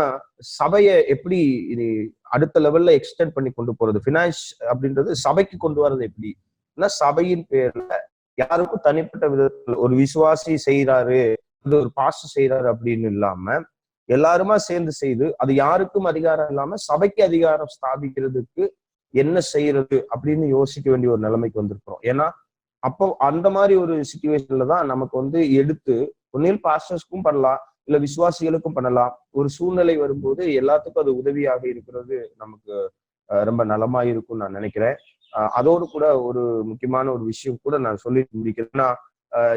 சபையை எப்படி இது அடுத்த லெவல்ல எக்ஸ்டெண்ட் பண்ணி கொண்டு போறது, பினான்ஸ் அப்படின்றது சபைக்கு கொண்டு வர்றது எப்படி, சபையின் பேர்ல யாருக்கும் தனிப்பட்ட விதத்துல ஒரு விசுவாசி செய்யறாரு, ஒரு பாஸ்டர் செய்யறாரு அப்படின்னு இல்லாம எல்லாருமா சேர்ந்து செய்து அது யாருக்கும் அதிகாரம் இல்லாம சபைக்கு அதிகாரம் ஸ்தாபிக்கிறதுக்கு என்ன செய்யறது அப்படின்னு யோசிக்க வேண்டிய ஒரு நிலைமைக்கு வந்திருக்கிறோம். ஏன்னா அப்போ அந்த மாதிரி ஒரு சிச்சுவேஷன்ல தான் நமக்கு எடுத்து ஒன்னில் பாஸ்டர்ஸ்க்கும் பண்ணலாம், இல்ல விசுவாசிகளுக்கும் பண்ணலாம். ஒரு சூழ்நிலை வரும்போது எல்லாத்துக்கும் அது உதவியாக இருக்கிறது நமக்கு ரொம்ப நலமா இருக்கும்னு நான் நினைக்கிறேன். அதோடு கூட ஒரு முக்கியமான ஒரு விஷயம் கூட நான் சொல்லி முடிக்கிறேன்னா,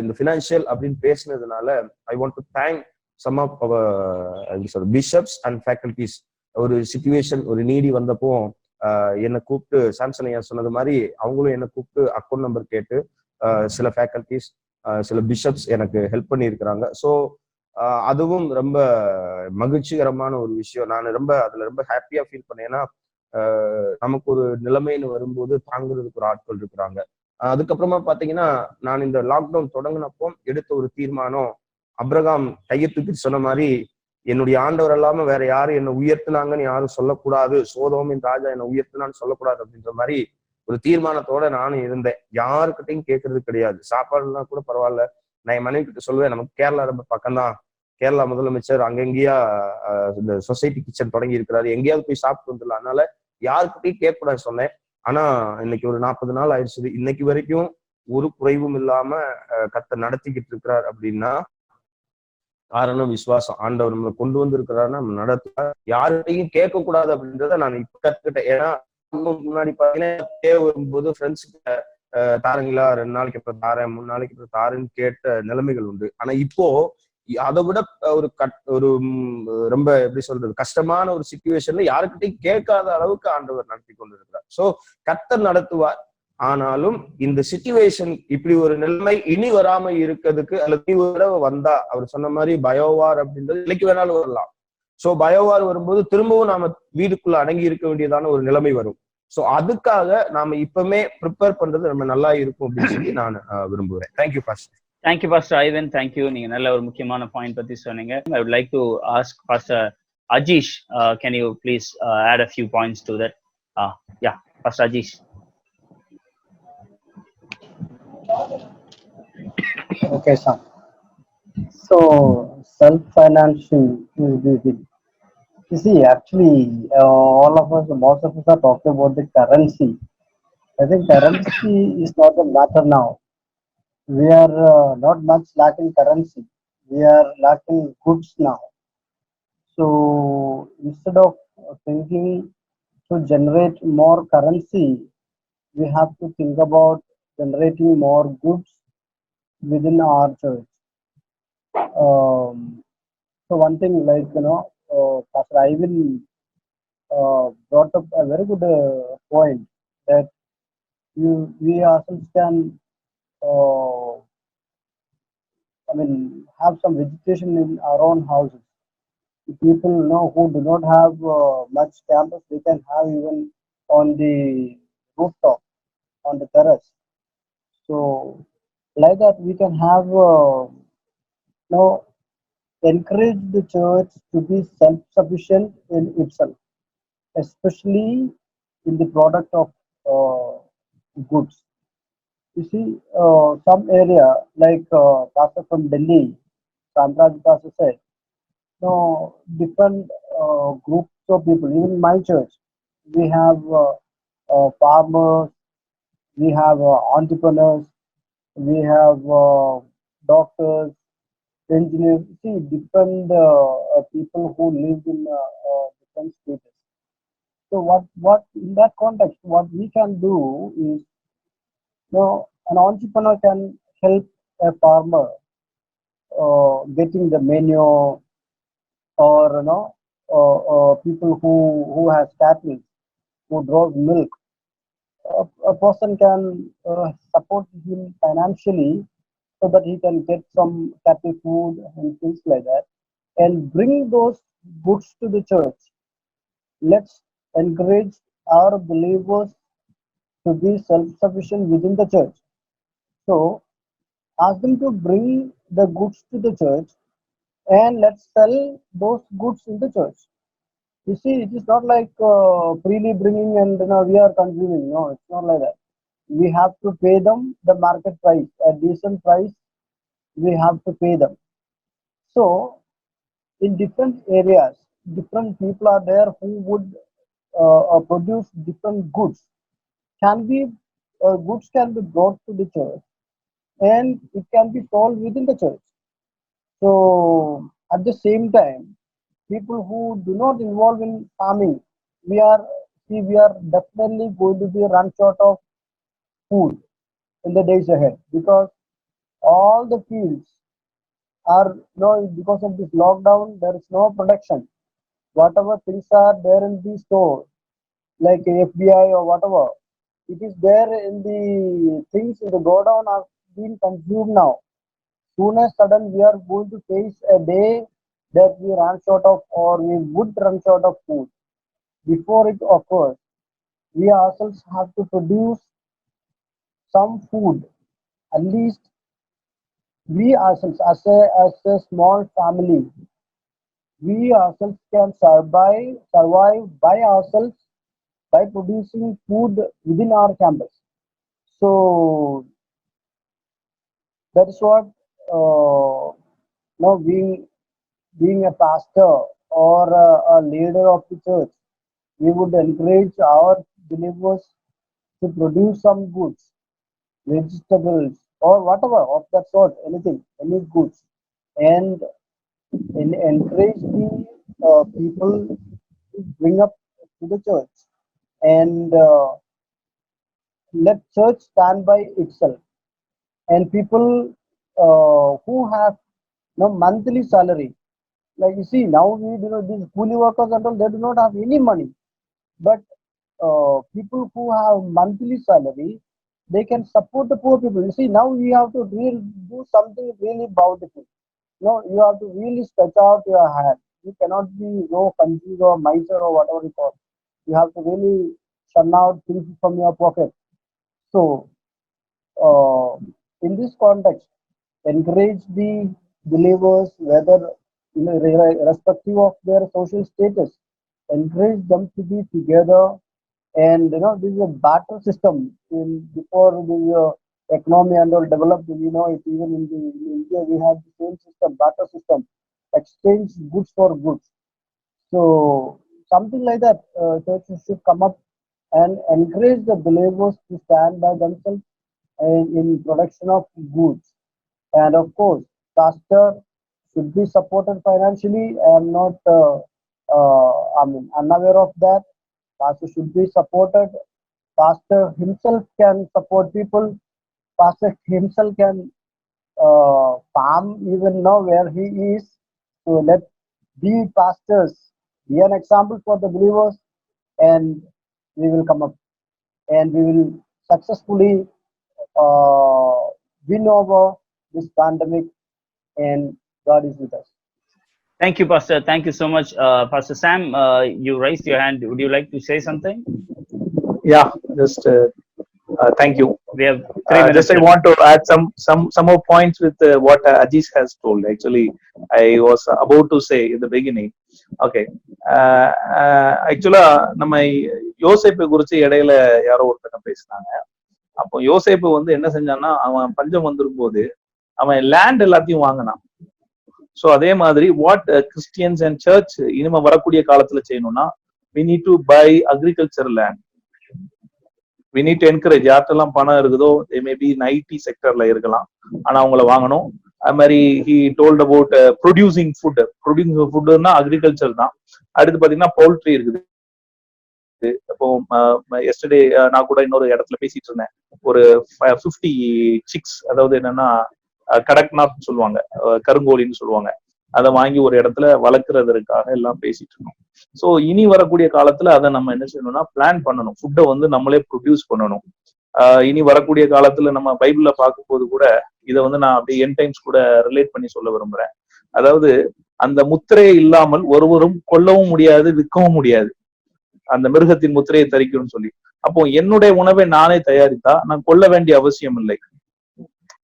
இந்த பினான்சியல் அப்படின்னு பேசினதுனால I want to thank some of our bishops and faculties. ஒரு சிச்சுவேஷன், ஒரு நீடி வந்தப்போ என்னை கூப்பிட்டு சாம்சன் ஐயா சொன்னது மாதிரி அவங்களும் என்னை கூப்பிட்டு அக்கௌண்ட் நம்பர் கேட்டு சில ஃபேக்கல்டிஸ், சில பிஷப்ஸ் எனக்கு ஹெல்ப் பண்ணியிருக்கிறாங்க. ஸோ அதுவும் ரொம்ப மகிழ்ச்சிகரமான ஒரு விஷயம். நான் அதுல ரொம்ப ஹாப்பியா ஃபீல் பண்ணேன். ஏன்னா நமக்கு ஒரு நிலைமைன்னு வரும்போது தாங்குறதுக்கு ஒரு ஆட்கள் இருக்கிறாங்க. அதுக்கப்புறமா பாத்தீங்கன்னா, நான் இந்த லாக்டவுன் தொடங்கினப்போ எடுத்த ஒரு தீர்மானம், அப்ரகாம் கையை தூக்கிட்டு சொன்ன மாதிரி, என்னுடைய ஆண்டவர் இல்லாம வேற யாரும் என்னை உயர்த்தினாங்கன்னு யாரும் சொல்லக்கூடாது, சோதோமின் ராஜா என்னை உயர்த்தினான்னு சொல்லக்கூடாது அப்படின்ற மாதிரி ஒரு தீர்மானத்தோட நானும் இருந்தேன். யாருக்கிட்டையும் கேட்கறது கிடையாது. சாப்பாடுலாம் கூட பரவாயில்ல, நான் என் மனைவி கிட்ட சொல்லுவேன், நமக்கு கேரளா ரொம்ப பக்கம்தான், கேரளா முதலமைச்சர் அங்கங்கேயா இந்த சொசைட்டி கிச்சன் தொடங்கி இருக்கிறாரு, எங்கேயாவது போய் சாப்பிட்டு வந்துடலாம், அதனால யாருக்கிட்டையும் கேட்கக்கூடாது சொன்னேன். ஆனா இன்னைக்கு ஒரு 40 நாள் ஆயிடுச்சு, இன்னைக்கு வரைக்கும் ஒரு குறைவும் இல்லாம கர்த்தர் நடத்திக்கிட்டு இருக்கிறார். அப்படின்னா காரணம் விசுவாசம். ஆண்டவர் நம்மளை கொண்டு வந்திருக்கிறாருன்னா நம்ம நடத்த யார்கிட்டையும் கேட்க கூடாது அப்படின்றத நான் இப்ப கத்துக்கிட்டேன். ஏன்னா முன்னாடி பாத்தீங்கன்னா தேவை வரும்போது ஃப்ரெண்ட்ஸுக்கு தாரங்களா, 2 நாளைக்கு அப்புறம் தாரேன், 3 நாளைக்கு அப்புறம் தாரேன்னு கேட்ட நிலைமைகள் உண்டு. ஆனா இப்போ அதை விட ஒரு ரொம்ப எப்படி சொல்றது, கஷ்டமான ஒரு சிச்சுவேஷன்ல யாருக்கிட்டையும் கேட்காத அளவுக்கு ஆண்டவர் நடத்தி கொண்டிருக்கிறார். சோ கர்த்தர் நடத்துவார். ஆனாலும் இந்த சிச்சுவேஷன், இப்படி ஒரு நிலைமை இனி வராம இருக்கிறதுக்கு, அல்லது இனி ஒரு தடவை வந்தா, அவர் சொன்ன மாதிரி பயோவார் அப்படின்றது இன்னைக்கு வேணாலும் வரலாம். சோ பயோவார் வரும்போது திரும்பவும் நாம வீடுக்குள்ள அடங்கி இருக்க வேண்டியதான ஒரு நிலைமை வரும். சோ அதுக்காக நாம இப்பவுமே ப்ரிப்பேர் பண்றது நம்ம நல்லா இருக்கும் அப்படின்னு சொல்லி நான் விரும்புகிறேன். Thank you pastor. Thank you, Pastor Ivan. Thank you. நீங்க நல்ல ஒரு முக்கியமான பாயிண்ட் பத்தி சொன்னீங்க. I would like to ask Pastor Ajish, can you please add a few points to that? Yeah, Pastor Ajish. Okay, sir. So self-financing is the you see, actually, most of us are talking about the currency. I think currency is not a matter now. We are not much lacking currency. We are lacking goods now. So instead of thinking to generate more currency, we have to think about generating more goods within our church. So one thing, like Pastor Ivan brought up a very good point that we ourselves can have some vegetation in our own houses. People who do not have much campus, they can have even on the rooftop, on the terrace. So like that, we can have encourage the church to be self-sufficient in itself, especially in the product of goods. You see, some area like Pastor from Delhi, Sandraj Pastor said, different groups of people. Even in my church, we have farmers, we have entrepreneurs, we have doctors, engineers. See, different people who live in different states. So what in that context, what we can do is, an entrepreneur can help a farmer getting the manure, or people who has cattle, who draws milk. A person can support him financially so that he can get some cattle food and things like that, and bring those goods to the church. Let's encourage our believers to be self-sufficient within the church. So ask them to bring the goods to the church, and let's sell those goods in the church. You see, it is not like freely bringing and we are consuming. No, it's not like that. We have to pay them the market price, a decent price. We have to pay them. So in different areas, different people are there who would produce different goods. Goods can be brought to the church, and it can be sold within the church. So at the same time, people who do not involve in farming, we are definitely going to be run short of food in the days ahead, because all the fields are because of this lockdown, there is no production. Whatever things are there in the store, like FBI or whatever, it is there in the things in the godown are being consumed now. Soon as sudden we are going to face a day that we run short of, or we would run short of food. Before it occurs, we ourselves have to produce some food. At least we ourselves, as a small family, we ourselves can survive by ourselves by producing food within our campus. So that is what being a pastor or a leader of the church, we would encourage our believers to produce some goods, vegetables or whatever of that sort, anything, any goods, and encourage the people to bring up to the church, and let church stand by itself. And people who have monthly salary, like you see now, we these coolie workers and all, they do not have any money, but people who have monthly salary, they can support the poor people. You see, now we have to do something really bountiful. You have to really stretch out your hand. You cannot be confused or miser or whatever you call. You have to really shun out things from your pocket. So in this context, encourage the believers, whether irrespective of their social status, encourage them to be together. And this is a barter system. Before the economy and all developed, it even in India we have the same system, barter system, exchange goods for goods. So something like that, churches should come up and encourage the believers to stand by themselves and in production of goods. And of course, pastor should be supported financially. I am not unaware of that. Pastor should be supported. Pastor himself can support people. Pastor himself can farm even now where he is. So let the pastors be an example for the believers, and we will come up and we will successfully win over this pandemic, and God is with us. Thank you, Pastor. Thank you so much. Pastor Sam, you raised your hand. Would you like to say something? Yeah, just thank you. We have 3 minutes. Just I want to add some more points with what Ajish has told. Actually, I was about to say in the beginning. Okay, actually, நம்ம யோசேப்பு குறிச்சு இடையில யாரோ ஒருத்தங்க பேசினாங்க. அப்போ யோசேப்பு வந்து என்ன செஞ்சான்னா, அவன் பஞ்சம் வந்துரும் போது அவன் லேண்ட் எல்லாத்தையும் வாங்கினான். ஸோ அதே மாதிரி வாட் கிறிஸ்டியன்ஸ் அண்ட் சர்ச் இனிமே வரக்கூடிய காலத்துல செய்யணும்னா, we need to buy agriculture land. We need to encourage, யார்ட்டெல்லாம் பணம் இருக்குதோ, they may be in IT செக்டர்ல இருக்கலாம், ஆனா அவங்கள வாங்கணும். அது மாதிரி he told about producing foodனா அக்ரிகல்ச்சர் தான். அடுத்து பாத்தீங்கன்னா பவுல்ட்ரி இருக்குது. இப்போ எஸ்டர்டே நான் கூட இன்னொரு இடத்துல பேசிட்டு இருந்தேன். ஒரு 50 சிக்ஸ், அதாவது என்னன்னா கடக்நாத் சொல்லுவாங்க, கருங்கோழின்னு சொல்லுவாங்க, அதை வாங்கி ஒரு இடத்துல வளர்க்கறதுக்காக எல்லாம் பேசிட்டு இருக்கோம். ஸோ இனி வரக்கூடிய காலத்துல அதை நம்ம என்ன செய்யணும்னா பிளான் பண்ணணும். ஃபுட்டை வந்து நம்மளே ப்ரொடியூஸ் பண்ணணும். இனி வரக்கூடிய காலத்துல நம்ம பைபிள்ல பார்க்கும்போது கூட இதை வந்து நான் அப்படியே என் டைம்ஸ் கூட ரிலேட் பண்ணி சொல்ல விரும்புறேன். அதாவது அந்த முத்திரையை இல்லாமல் ஒருவரும் கொல்லவும் முடியாது, விற்கவும் முடியாது, அந்த மிருகத்தின் முத்திரையை தரிக்கணும்னு சொல்லி. அப்போ என்னுடைய உணவை நானே தயாரித்தா நான் கொல்ல வேண்டிய அவசியம் இல்லை.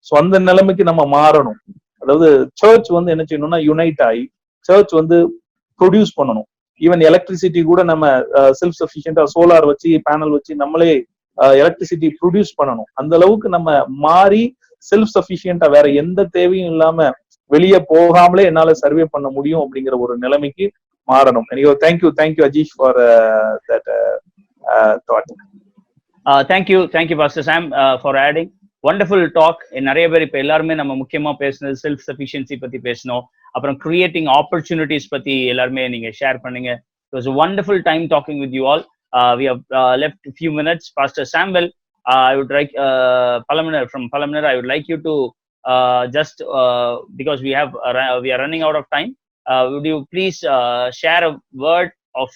ஸோ அந்த நிலைமைக்கு நம்ம மாறணும். அதாவது சர்ச் வந்து என்ன செய்யணும்னா யுனைட் ஆகி சர்ச் வந்து ப்ரொடியூஸ் பண்ணணும். ஈவன் எலக்ட்ரிசிட்டி கூட நம்ம செல்ஃப் சஃபிஷியன்டா சோலார் வச்சு பேனல் வச்சு நம்மளே எலக்ட்ரிசிட்டி ப்ரொடியூஸ் பண்ணணும். அந்த அளவுக்கு நம்ம மாறி செல்ஃப் சஃபிஷியன்டா வேற எந்த தேவையும் இல்லாம வெளியே போகாமலே என்னால சர்வே பண்ண முடியும் அப்படிங்கிற ஒரு நிலைமைக்கு மாறணும். Thank you Ajeesh for that thought. Thank you pastor Sam for adding wonderful talk. நிறைய பேர் இப்ப எல்லாருமே நம்ம முக்கியமா பேசினது செல்ஃப் சஃபிஷியன்சி பத்தி பேசணும், அப்புறம் கிரியேட்டிங் ஆப்பர்ச்சுனிட்டிஸ் பத்தி எல்லாருமே நீங்க ஷேர் பண்ணீங்க. It was a wonderful time talking with you all. We have left a few minutes. Pastor Samuel, I would like from Palaminar, I would like you to just because we are running out of time, would you please share a word of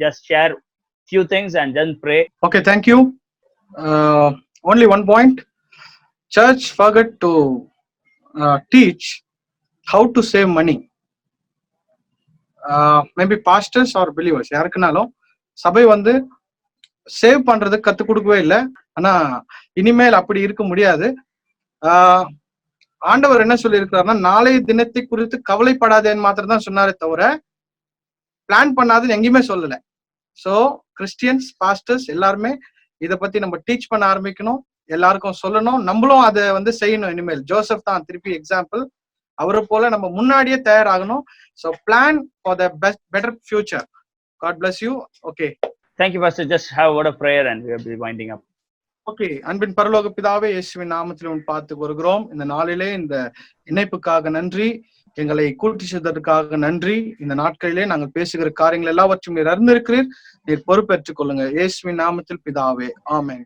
just share few things and then pray. Okay, thank you. only one point. Church forgot to teach how to save money. Maybe pastors or believers யாருக்குனாலும் சபை வந்து சேவ் பண்றது கத்து கொடுக்கவே இல்லை. ஆனா இனிமேல் அப்படி இருக்க முடியாது. ஆண்டவர் என்ன சொல்லி இருக்கிறாருன்னா, நாளைய தினத்தை குறித்து கவலைப்படாதேன்னு மாத்திரம் தான் சொன்னாரே தவிர பிளான் பண்ணாதுன்னு எங்கேயுமே சொல்லல. ஸோ கிறிஸ்டியன்ஸ் பாஸ்டர்ஸ் எல்லாருமே இதை பத்தி நம்ம டீச் பண்ண ஆரம்பிக்கணும், எல்லாருக்கும் சொல்லணும், நம்மளும் அதை வந்து செய்யணும். இனிமேல் ஜோசப் தான் திருப்பி எக்ஸாம்பிள், அவரை போல நம்ம முன்னாடியே தயாராகணும். So plan for the better future. God bless you. Okay, Thank you, Pastor. Just have a word of prayer and we will be winding up. Okay. அன்பின் பரலோக பிதாவே, இயேசுவின் நாமத்தில் பார்த்து வருகிறோம். இந்த நாளிலே இந்த இணைப்புக்காக நன்றி, எங்களை கூட்டி செய்ததற்காக நன்றி. இந்த நாட்களிலே நாங்கள் பேசுகிற காரியங்கள் எல்லாவற்றும் நீர் அறிந்திருக்கிறீர். நீர் பொறுப்பேற்றுக் கொள்ளுங்க. இயேசுவின் நாமத்தில் பிதாவே, ஆமென்.